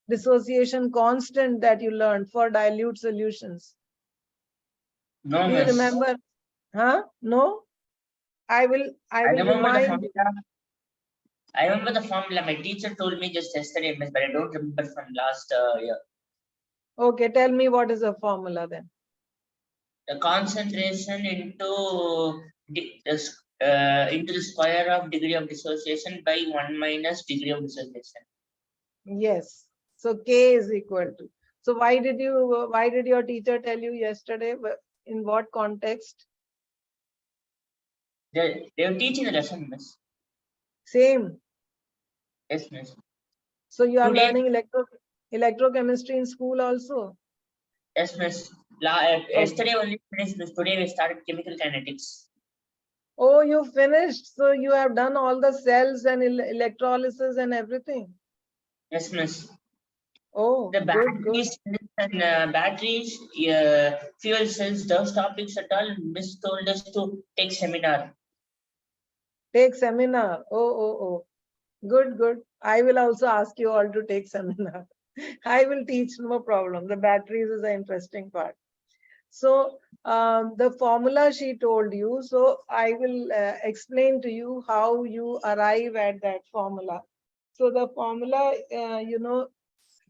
Speaker 1: Dissociation constant that you learned for dilute solutions.
Speaker 4: No,
Speaker 1: Do you
Speaker 4: miss.
Speaker 1: remember? Huh? No? I will
Speaker 4: remember the
Speaker 1: remind you.
Speaker 4: formula. I remember the formula. My teacher told me just yesterday, miss, but I don't remember from last year.
Speaker 1: Okay, tell me what is the formula then.
Speaker 4: The concentration into the square of degree of dissociation by 1 minus degree of dissociation.
Speaker 1: Yes. So K is equal to. So why did your teacher tell you yesterday? In what context?
Speaker 4: They were teaching the lesson, miss.
Speaker 1: Same.
Speaker 4: Yes, miss.
Speaker 1: So you are
Speaker 4: Today,
Speaker 1: learning electrochemistry in school also?
Speaker 4: yes, miss. Yesterday only finished, miss. Today we started chemical kinetics.
Speaker 1: Oh, you finished. So you have done all the cells and electrolysis and everything.
Speaker 4: Yes, miss.
Speaker 1: Oh,
Speaker 4: The
Speaker 1: good.
Speaker 4: batteries, fuel cells, those topics at all, miss told us to take seminar.
Speaker 1: Take seminar. Oh. Good. I will also ask you all to take seminar. I will teach, no problem. The batteries is the interesting part. So the formula she told you, so I will explain to you how you arrive at that formula. So the formula,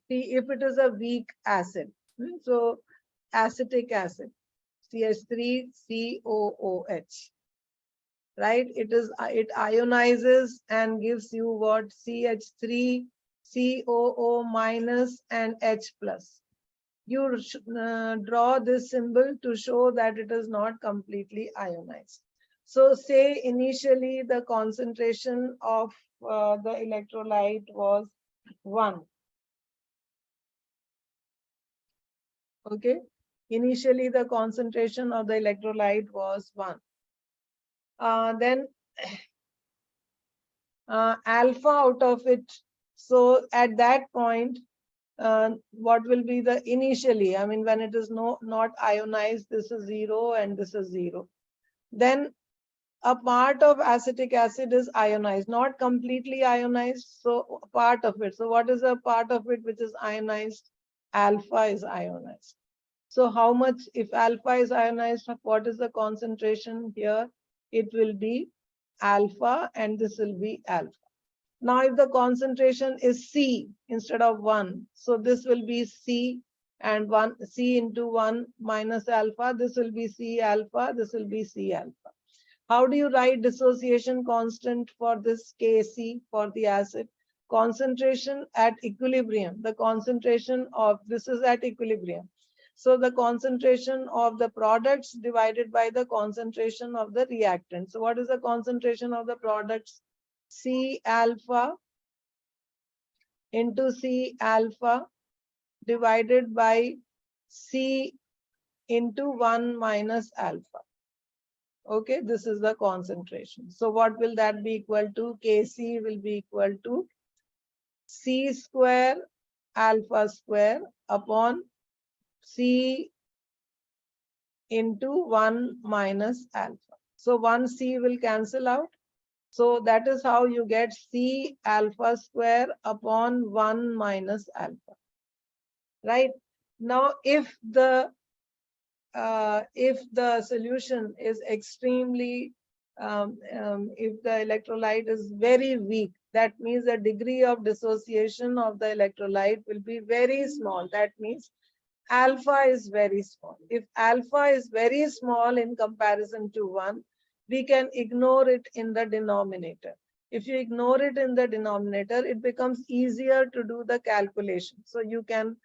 Speaker 1: see if it is a weak acid. So acetic acid, CH3COOH, right? It ionizes and gives you what? CH3COO minus and H plus. You draw this symbol to show that it is not completely ionized. So say initially the concentration of the electrolyte was 1. Okay. Initially the concentration of the electrolyte was 1. Then alpha out of it. So at that point, what will be the initially? I mean, when it is not ionized, this is 0 and this is 0. Then a part of acetic acid is ionized, not completely ionized. So part of it. So what is a part of it which is ionized? Alpha is ionized. So how much, if alpha is ionized, what is the concentration here? It will be alpha and this will be alpha. Now, if the concentration is C instead of 1, so this will be C and 1 C into 1 minus alpha. This will be C alpha. This will be C alpha. How do you write dissociation constant for this Kc for the acid? Concentration at equilibrium. The concentration of this is at equilibrium. So the concentration of the products divided by the concentration of the reactant. So what is the concentration of the products? C alpha into C alpha divided by C into 1 minus alpha. Okay, this is the concentration. So what will that be equal to? Kc will be equal to C square alpha square upon C into 1 minus alpha. So 1C will cancel out. So that is how you get C alpha square upon 1 minus alpha. Right? Now, if the solution is extremely, if the electrolyte is very weak, that means the degree of dissociation of the electrolyte will be very small. That means alpha is very small. If alpha is very small in comparison to 1, we can ignore it in the denominator. If you ignore it in the denominator, it becomes easier to do the calculation. So you can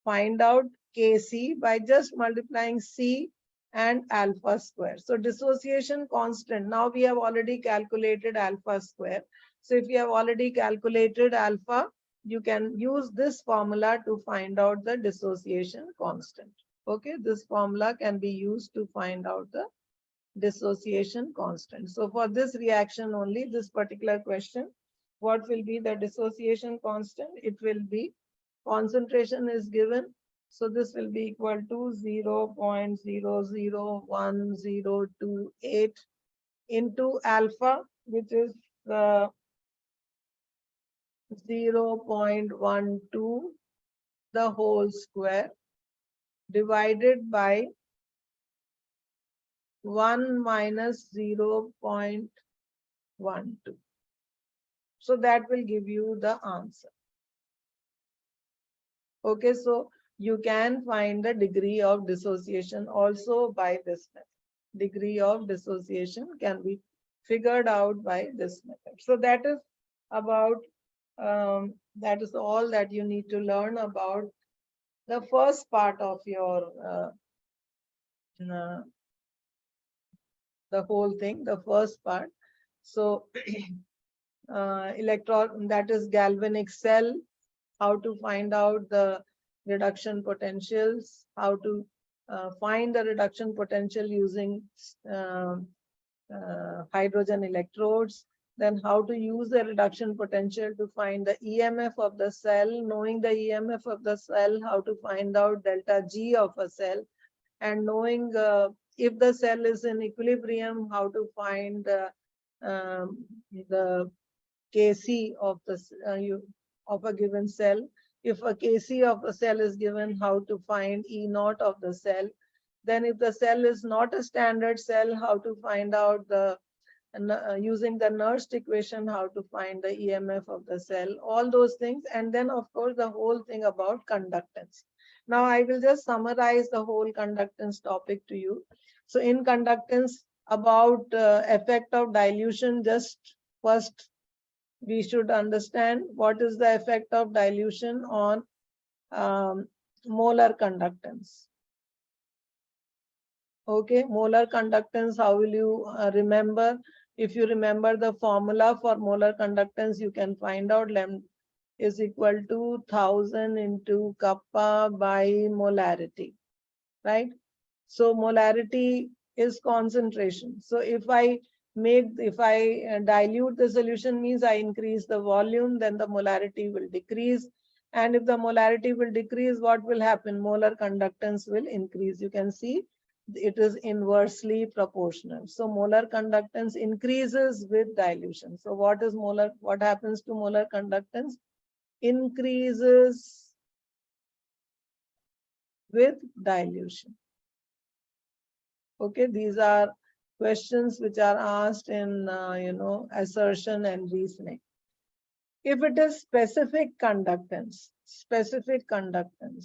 Speaker 1: find out Kc by just multiplying C and alpha square. So dissociation constant. Now we have already calculated alpha square. So if you have already calculated alpha, you can use this formula to find out the dissociation constant. Okay, this formula can be used to find out the dissociation constant. So for this reaction only, this particular question, what will be the dissociation constant? It will be concentration is given. So this will be equal to 0.001028 into alpha, which is 0.12 the whole square divided by 1 minus 0.12. So that will give you the answer. Okay, so you can find the degree of dissociation also by this method. Degree of dissociation can be figured out by this method. So that is about, that is all that you need to learn about the first part of your, the whole thing, the first part. So electron, that is galvanic cell, how to find out the reduction potentials, how to find the reduction potential using hydrogen electrodes, then how to use the reduction potential to find the EMF of the cell, knowing the EMF of the cell, how to find out delta G of a cell, and knowing if the cell is in equilibrium, how to find the Kc of the of a given cell. If a Kc of a cell is given, how to find E naught of the cell. Then if the cell is not a standard cell, how to find out the using the Nernst equation, how to find the EMF of the cell, all those things. And then of course the whole thing about conductance. Now I will just summarize the whole conductance topic to you. So in conductance, about effect of dilution, just first we should understand what is the effect of dilution on molar conductance. Okay, molar conductance, how will you remember? If you remember the formula for molar conductance, you can find out lambda is equal to 1000 into kappa by molarity, right? So molarity is concentration. So if I dilute the solution, means I increase the volume, then the molarity will decrease. And if the molarity will decrease, what will happen? Molar conductance will increase. You can see it is inversely proportional. So molar conductance increases with dilution. So what happens to molar conductance? Increases with dilution. Okay, these are questions which are asked in assertion and reasoning. If it is specific conductance,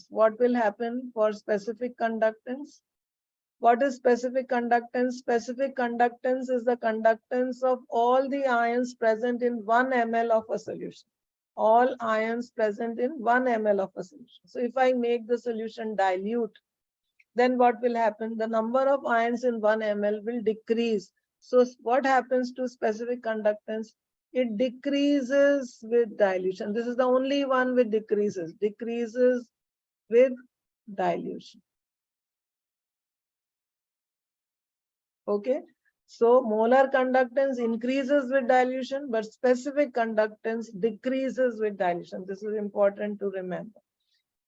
Speaker 1: what will happen for specific conductance? What is specific conductance? Specific conductance is the conductance of all the ions present in 1 ml of a solution. All ions present in 1 ml of a solution. So if I make the solution dilute, then what will happen? The number of ions in 1 ml will decrease. So what happens to specific conductance? It decreases with dilution. This is the only one which decreases with dilution. Okay, so molar conductance increases with dilution, but specific conductance decreases with dilution. This is important to remember.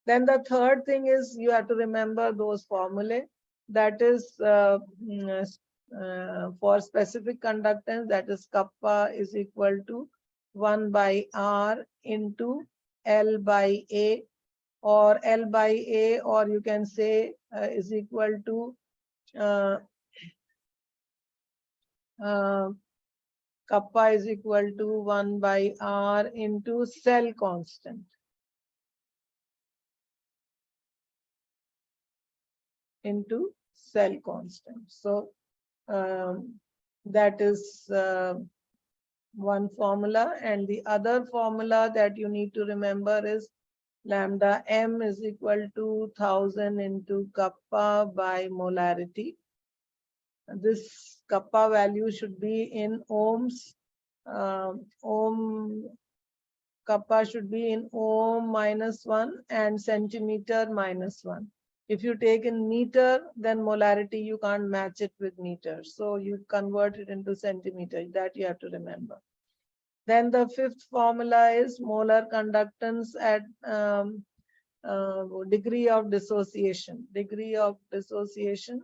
Speaker 1: Then the third thing is you have to remember those formulae. That is for specific conductance, that is kappa is equal to 1 by R into L by A, or L by A, or you can say is equal to kappa is equal to 1 by R into cell constant. Into cell constant. So that is one formula, and the other formula that you need to remember is lambda m is equal to 1000 into kappa by molarity. This kappa value should be in ohms. Kappa should be in ohm -1 and centimeter -1. If you take in meter, then molarity, you can't match it with meter. So you convert it into centimeter. That you have to remember. Then the fifth formula is molar conductance at degree of dissociation. Degree of dissociation.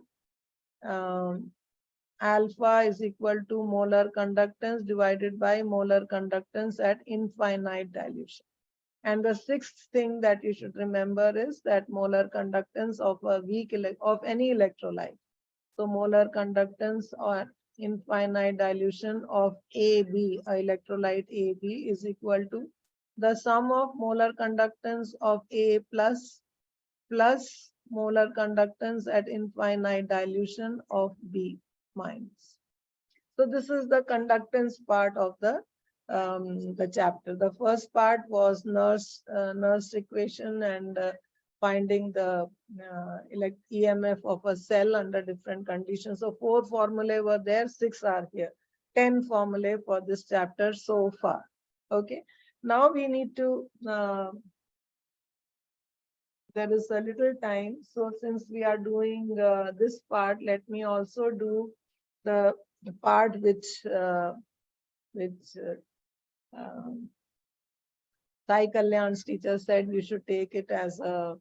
Speaker 1: Alpha is equal to molar conductance divided by molar conductance at infinite dilution. And the sixth thing that you should remember is that molar conductance of a of any electrolyte. So molar conductance or infinite dilution of AB, electrolyte AB, is equal to the sum of molar conductance of A plus molar conductance at infinite dilution of B minus. So this is the conductance part of the chapter. The first part was Nernst equation and finding the EMF of a cell under different conditions. So 4 formulae were there, 6 are here. 10 formulae for this chapter so far. Okay. Now we need to there is a little time. So since we are doing this part, let me also do the part which Sai Kalyan's teacher said you should take it as a,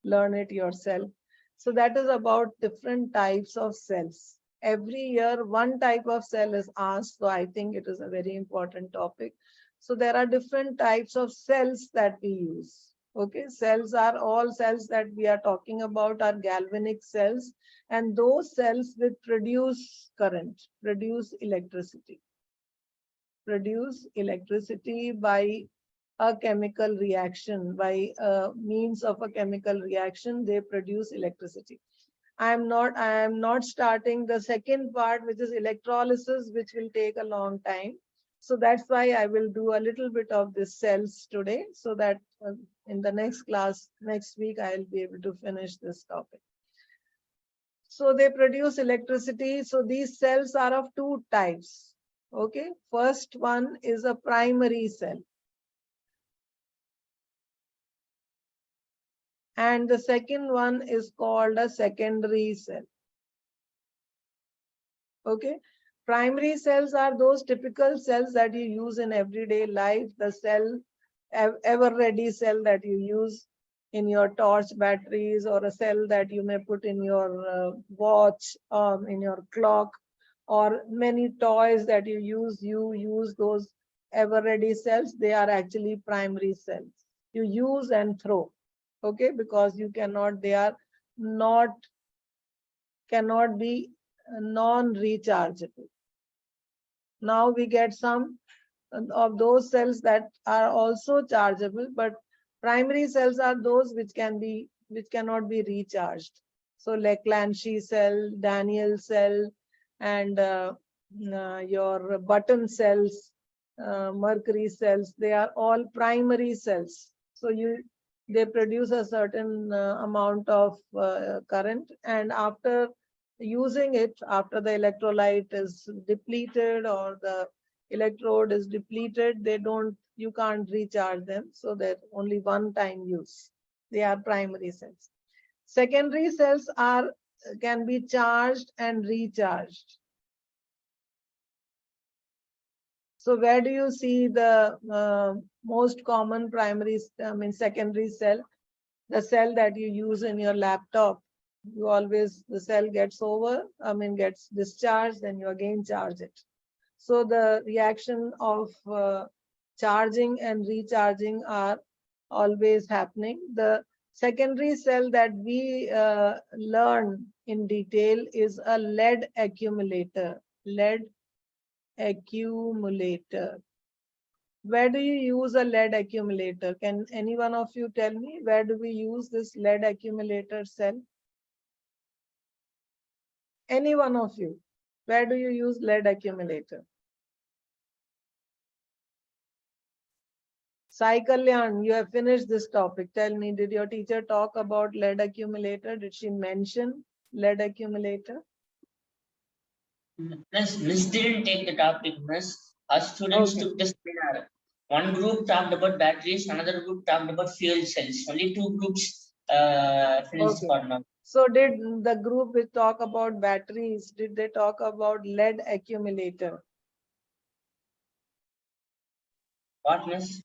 Speaker 1: learn it yourself. So that is about different types of cells. Every year, one type of cell is asked. So I think it is a very important topic. So there are different types of cells that we use. Okay, cells are all cells that we are talking about are galvanic cells, and those cells which produce current, produce electricity by a chemical reaction, by means of a chemical reaction, they produce electricity. I am not starting the second part, which is electrolysis, which will take a long time. So that's why I will do a little bit of this cells today, so that in the next class, next week, I'll be able to finish this topic. So they produce electricity. So these cells are of 2 types. Okay, first one is a primary cell. And the second one is called a secondary cell. Okay, primary cells are those typical cells that you use in everyday life. The cell, ever ready cell that you use in your torch batteries, or a cell that you may put in your watch, in your clock, or many toys that you use those ever ready cells. They are actually primary cells. You use and throw. Okay, because you cannot, they are cannot be non-rechargeable. Now we get some of those cells that are also chargeable, but primary cells are those which cannot be recharged. So Leclanche cell, Daniel cell, and your button cells, mercury cells, they are all primary cells. So they produce a certain amount of current, and after using it, after the electrolyte is depleted or the electrode is depleted, you can't recharge them. So they're only one time use. They are primary cells. Secondary cells can be charged and recharged. So where do you see the most common secondary cell? The cell that you use in your laptop. The cell gets gets discharged, then you again charge it. So the reaction of charging and recharging are always happening. The secondary cell that we learn in detail is a lead accumulator. Lead accumulator. Where do you use a lead accumulator? Can any one of you tell me where do we use this lead accumulator cell? Any one of you, where do you use lead accumulator? Sai Kalyan, you have finished this topic. Tell me, did your teacher talk about lead accumulator? Did she mention lead accumulator?
Speaker 4: Miss didn't take the topic, Miss. Our students took the seminar. One group talked about batteries, another group talked about fuel cells. Only 2 groups finished for now.
Speaker 1: So did the group which talk about batteries, did they talk about lead accumulator?
Speaker 4: What, miss?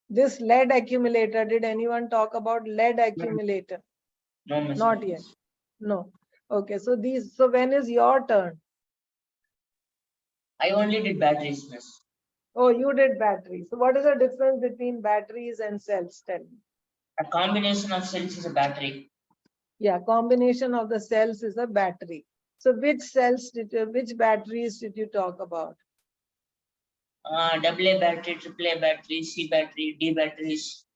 Speaker 1: This lead accumulator, did anyone talk about lead accumulator?
Speaker 4: No, miss.
Speaker 1: Not yet. No. Okay, so when is your turn?
Speaker 4: I only did batteries, miss.
Speaker 1: Oh, you did batteries. So what is the difference between batteries and cells? Tell me.
Speaker 4: A combination of cells is a battery.
Speaker 1: Yeah, combination of the cells is a battery. So which batteries did you talk about?
Speaker 4: AA battery, AAA battery, C battery, D batteries.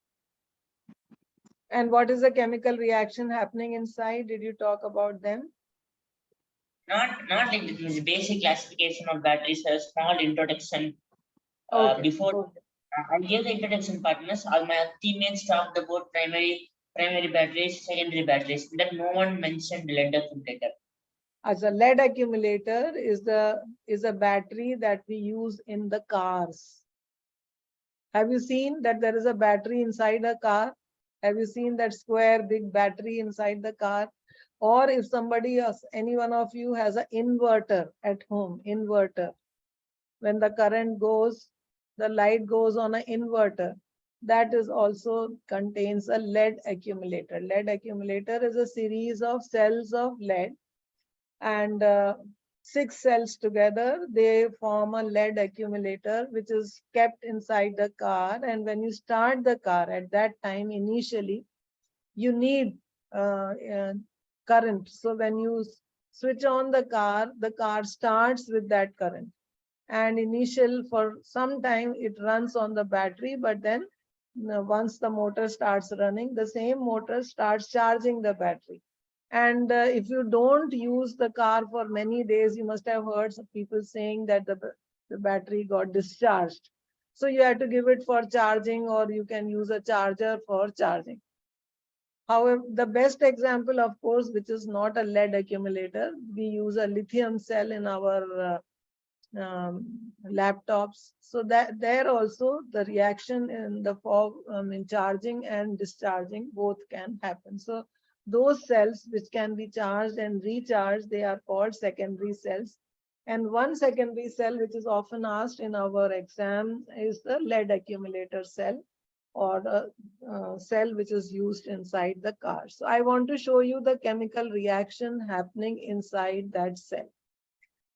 Speaker 1: And what is the chemical reaction happening inside? Did you talk about them?
Speaker 4: Not like this basic classification of batteries. A small introduction.
Speaker 1: Okay.
Speaker 4: Before
Speaker 1: Okay.
Speaker 4: I gave the introduction partners, all my teammates talked about primary batteries, secondary batteries. That no one mentioned lead accumulator.
Speaker 1: As a lead accumulator is a battery that we use in the cars. Have you seen that there is a battery inside a car? Have you seen that square big battery inside the car? Or if somebody else, any one of you has an inverter at home, inverter. When the current goes, the light goes on an inverter. That is also contains a lead accumulator. Lead accumulator is a series of cells of lead, and 6 cells together, they form a lead accumulator, which is kept inside the car. And when you start the car at that time, initially, you need current. So when you switch on the car starts with that current. And initial for some time it runs on the battery, but then once the motor starts running, the same motor starts charging the battery. And if you don't use the car for many days, you must have heard some people saying that the battery got discharged. So you have to give it for charging, or you can use a charger for charging. However, the best example, of course, which is not a lead accumulator, we use a lithium cell in our laptops. So that there also the reaction in the in charging and discharging both can happen. So those cells which can be charged and recharged, they are called secondary cells. And one secondary cell which is often asked in our exam is the lead accumulator cell, or the cell which is used inside the car. So I want to show you the chemical reaction happening inside that cell.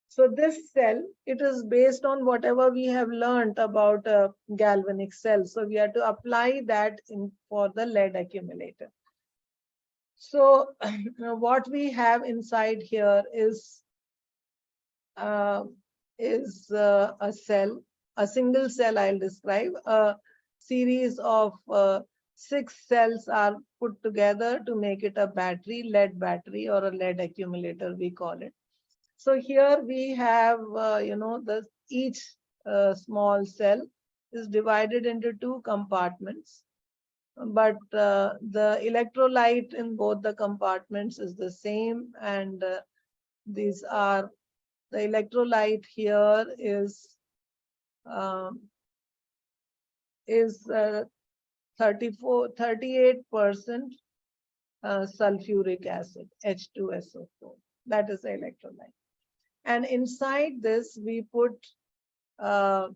Speaker 1: So this cell, it is based on whatever we have learned about a galvanic cell. So we have to apply that for the lead accumulator. So what we have inside here is a cell, a single cell I'll describe. A series of 6 cells are put together to make it a battery, lead battery, or a lead accumulator, we call it. So here we have, each small cell is divided into 2 compartments, but the electrolyte in both the compartments is the same, and these are the electrolyte here is 38% sulfuric acid, H2SO4. That is the electrolyte. And inside this, we put 2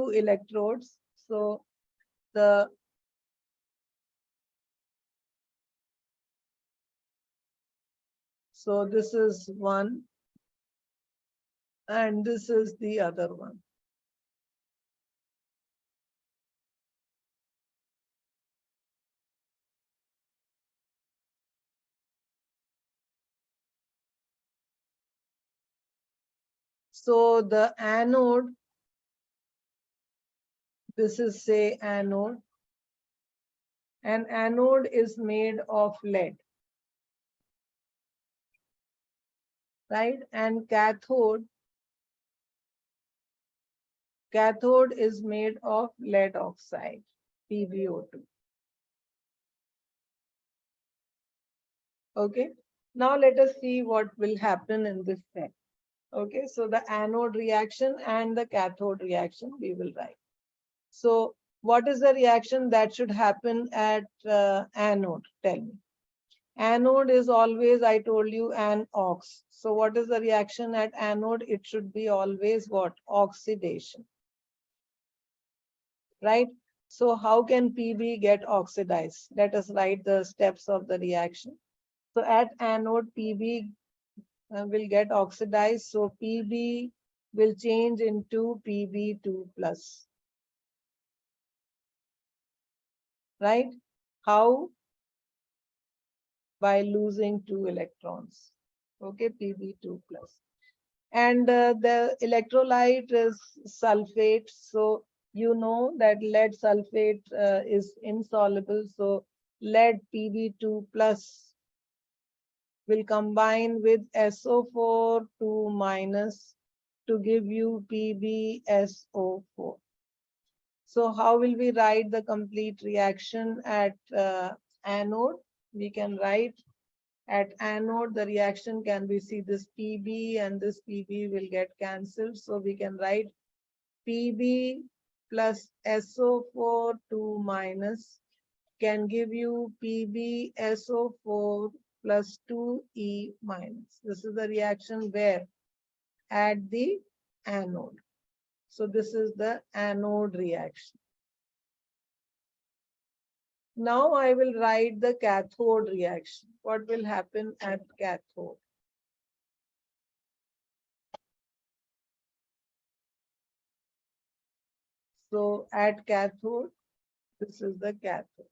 Speaker 1: electrodes. So this is one, and this is the other one. So the anode, this is say anode. An anode is made of lead, right? And cathode is made of lead oxide, PbO2. Okay. Now let us see what will happen in this cell. Okay, so the anode reaction and the cathode reaction we will write. So what is the reaction that should happen at anode? Tell me. Anode is always, I told you, an ox. So what is the reaction at anode? It should be always what? Oxidation. right? So how can Pb get oxidized? Let us write the steps of the reaction. So at anode, Pb will get oxidized. So Pb will change into Pb2 plus, right? How? By losing 2 electrons. Okay, Pb2 plus. And the electrolyte is sulfate. So you know that lead sulfate is insoluble. So lead Pb2 plus will combine with SO4 2 minus to give you PbSO4. So how will we write the complete reaction at anode? We can write at anode, the reaction can be, see this Pb and this Pb will get cancelled. So we can write Pb plus SO4 2 minus can give you PbSO4 plus 2E minus. This is the reaction where? At the anode. So this is the anode reaction. Now I will write the cathode reaction. What will happen at cathode? So at cathode, this is the cathode.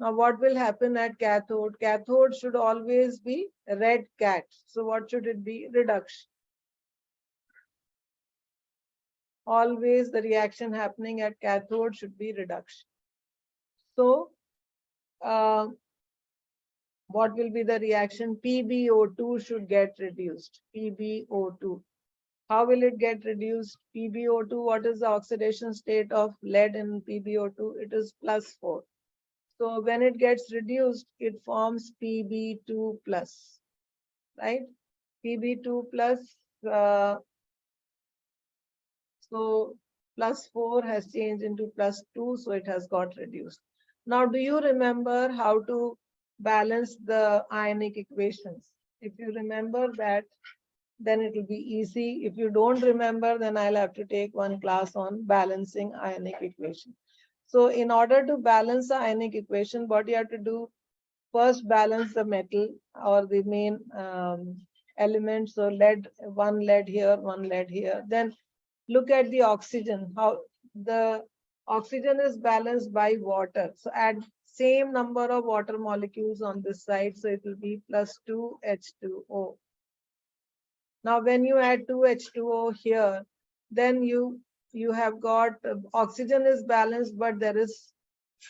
Speaker 1: Now what will happen at cathode? Cathode should always be red cat. So what should it be? Reduction. Always the reaction happening at cathode should be reduction. So what will be the reaction? PbO2 should get reduced. PbO2. How will it get reduced? PbO2, what is the oxidation state of lead in PbO2? It is +4. So when it gets reduced, it forms Pb2 plus, right? Pb2 plus, so +4 has changed into +2, so it has got reduced. Now, do you remember how to balance the ionic equations? If you remember that, then it will be easy. If you don't remember, then I'll have to take one class on balancing ionic equation. So in order to balance the ionic equation, what you have to do, first balance the metal or the main elements. So one lead here, one lead here. Then look at the oxygen, how the oxygen is balanced by water. So add same number of water molecules on this side. So it will be +2 H2O. Now, when you add 2 H2O here, then you have got oxygen is balanced, but there is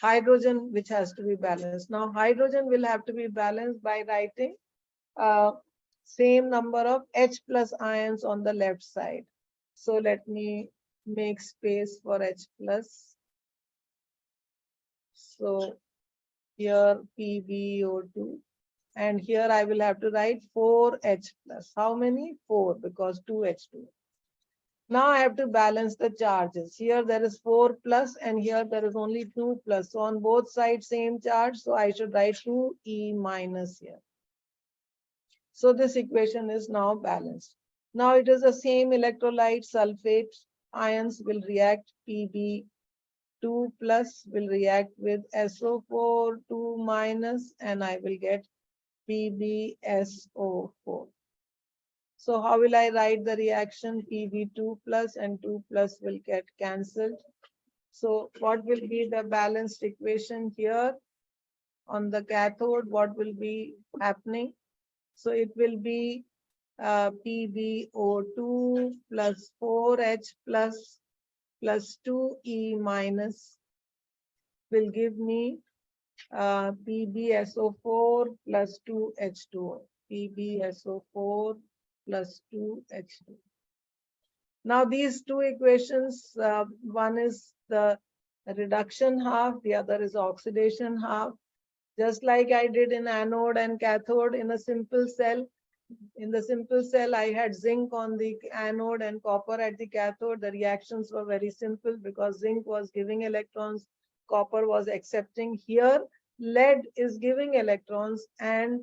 Speaker 1: hydrogen which has to be balanced. Now, hydrogen will have to be balanced by writing same number of H plus ions on the left side. So let me make space for H plus. So here PbO2. And here I will have to write 4H plus. How many? 4, because 2H2. Now I have to balance the charges. Here there is 4 plus and here there is only 2 plus. So on both sides same charge. So I should write 2E minus here. So this equation is now balanced. Now it is the same electrolyte sulfate ions will react. Pb2 plus will react with SO4 2 minus and I will get PbSO4. So how will I write the reaction? Pb2 plus and 2 plus will get cancelled. So what will be the balanced equation here? On the cathode, what will be happening? So it will be PbO2 plus 4H plus 2E minus will give me PbSO4 plus 2H2O. PbSO4 plus 2H2. Now these two equations, one is the reduction half, the other is oxidation half. Just like I did in anode and cathode in a simple cell. In the simple cell, I had zinc on the anode and copper at the cathode. The reactions were very simple because zinc was giving electrons, copper was accepting. Here, lead is giving electrons and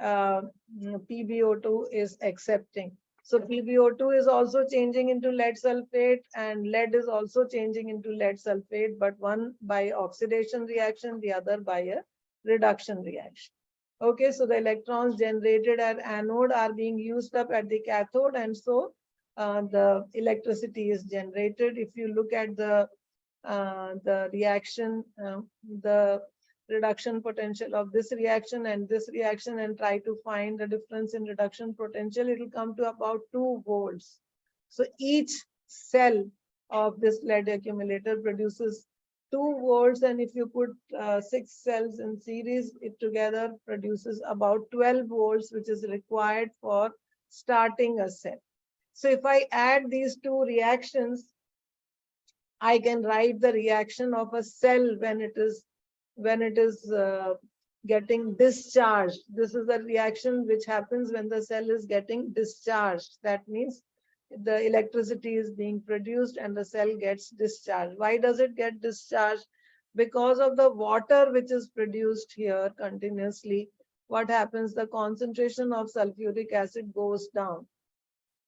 Speaker 1: PbO2 is accepting. So PbO2 is also changing into lead sulfate, and lead is also changing into lead sulfate, but one by oxidation reaction, the other by a reduction reaction. Okay, so the electrons generated at anode are being used up at the cathode, and so the electricity is generated. If you look at the reaction, the reduction potential of this reaction and this reaction, and try to find the difference in reduction potential, it will come to about 2 volts. So each cell of this lead accumulator produces 2 volts, and if you put 6 cells in series, it together produces about 12 volts, which is required for starting a cell. So if I add these two reactions, I can write the reaction of a cell when it is getting discharged. This is the reaction which happens when the cell is getting discharged. That means the electricity is being produced and the cell gets discharged. Why does it get discharged? Because of the water which is produced here continuously. What happens? The concentration of sulfuric acid goes down.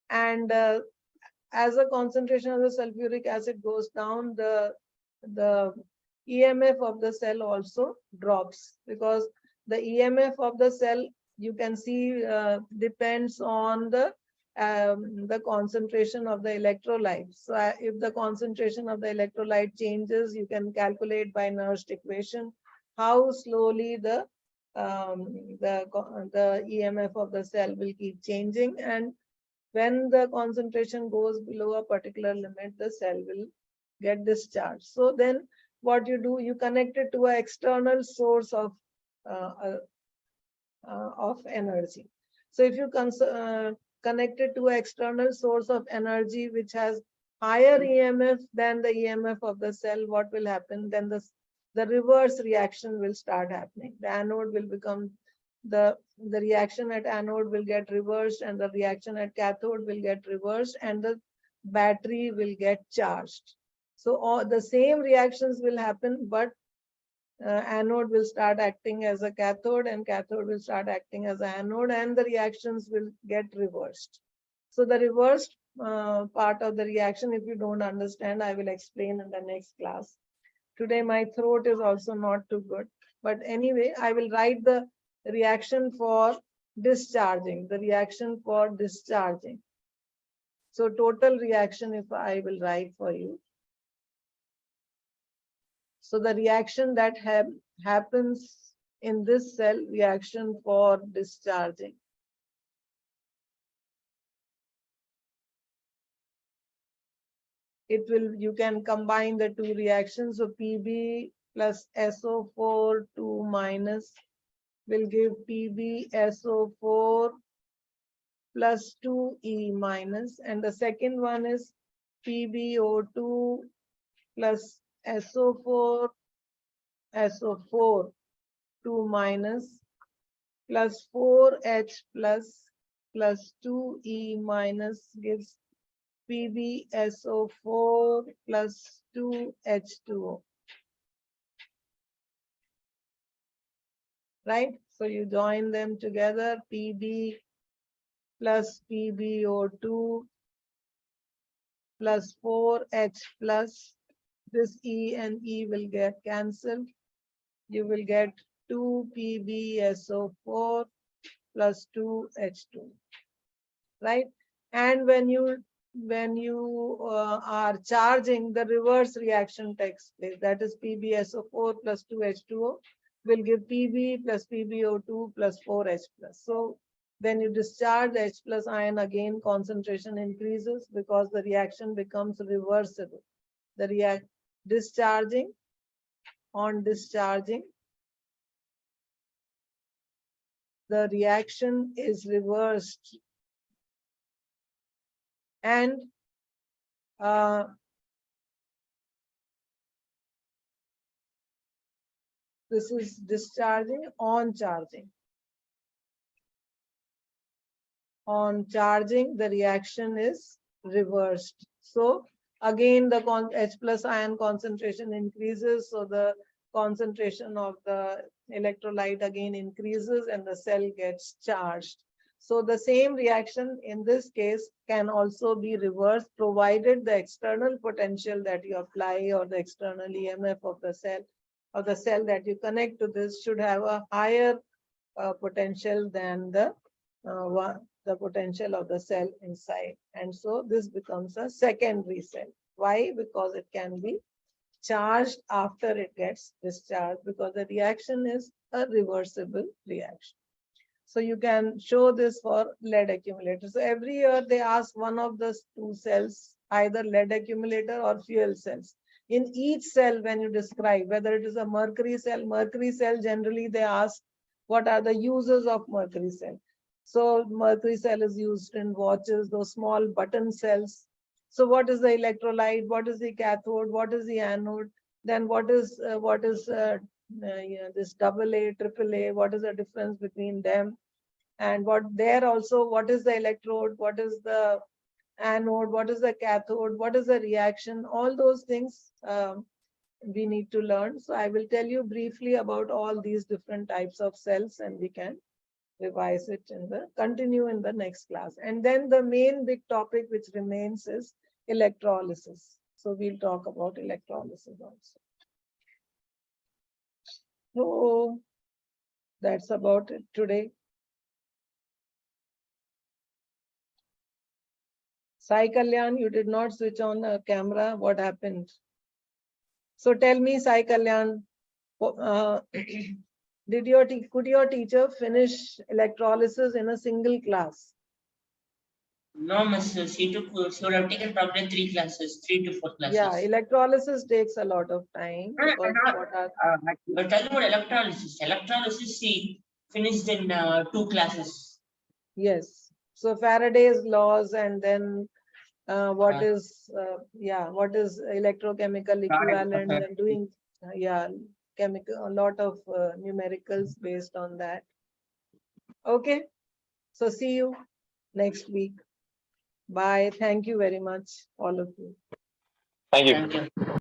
Speaker 1: And as the concentration of the sulfuric acid goes down, the EMF of the cell also drops, because the EMF of the cell, you can see, depends on the concentration of the electrolyte. So if the concentration of the electrolyte changes, you can calculate by Nernst equation how slowly the EMF of the cell will keep changing, and when the concentration goes below a particular limit, the cell will get discharged. So then what you do, you connect it to an external source of energy. So if you connect it to an external source of energy which has higher EMF than the EMF of the cell, what will happen? Then the reverse reaction will start happening. The anode will become the reaction at anode will get reversed, and the reaction at cathode will get reversed, and the battery will get charged. So all the same reactions will happen, but anode will start acting as a cathode, and cathode will start acting as an anode, and the reactions will get reversed. So the reversed part of the reaction, if you don't understand, I will explain in the next class. Today my throat is also not too good, but anyway, I will write the reaction for discharging, the reaction for discharging. So total reaction, if I will write for you. So the reaction that happens in this cell, reaction for discharging. It will, you can combine the two reactions. So Pb plus SO4 2 minus will give PbSO4 plus 2E minus, and the second one is PbO2 plus SO4 2 minus plus 4H plus 2E minus gives PbSO4 plus 2H2O. Right? So you join them together, Pb plus PbO2 plus 4H plus this E and E will get cancelled. You will get 2 PbSO4 plus 2H2. Right? And when you are charging, the reverse reaction takes place. That is PbSO4 plus 2H2O will give Pb plus PbO2 plus 4H plus. So when you discharge H plus ion, again concentration increases because the reaction becomes reversible. The discharging, on discharging, the reaction is reversed, and this is discharging. On charging. On charging, the reaction is reversed. So again, the H plus ion concentration increases, so the concentration of the electrolyte again increases and the cell gets charged. So the same reaction in this case can also be reversed, provided the external potential that you apply or the external EMF of the cell that you connect to this should have a higher potential than the potential of the cell inside. And so this becomes a secondary cell. Why? Because it can be charged after it gets discharged, because the reaction is a reversible reaction. So you can show this for lead accumulator. So every year they ask one of the two cells, either lead accumulator or fuel cells. In each cell, when you describe whether it is a mercury cell generally they ask what are the uses of mercury cell. So mercury cell is used in watches, those small button cells. So what is the electrolyte? What is the cathode? What is the anode? Then what is this AA, AAA? What is the difference between them? And what is the electrode? What is the anode? What is the cathode? What is the reaction? All those things we need to learn. So I will tell you briefly about all these different types of cells, and we can revise it continue in the next class. And then the main big topic which remains is electrolysis. So we'll talk about electrolysis also. So that's about it today. Sai Kalyan, you did not switch on the camera. What happened? So tell me, Sai Kalyan, could your teacher finish electrolysis in a single class?
Speaker 4: No, miss. She would have taken probably 3 classes, 3 to 4 classes.
Speaker 1: Yeah, electrolysis takes a lot of time. Because
Speaker 4: We're talking about electrolysis. Electrolysis, she finished in 2 classes.
Speaker 1: Yes. So Faraday's laws, and then what is electrochemical equivalent, and doing a lot of numericals based on that. Okay. So see you next week. Bye. Thank you very much, all of you.
Speaker 3: Thank you.
Speaker 4: Thank you.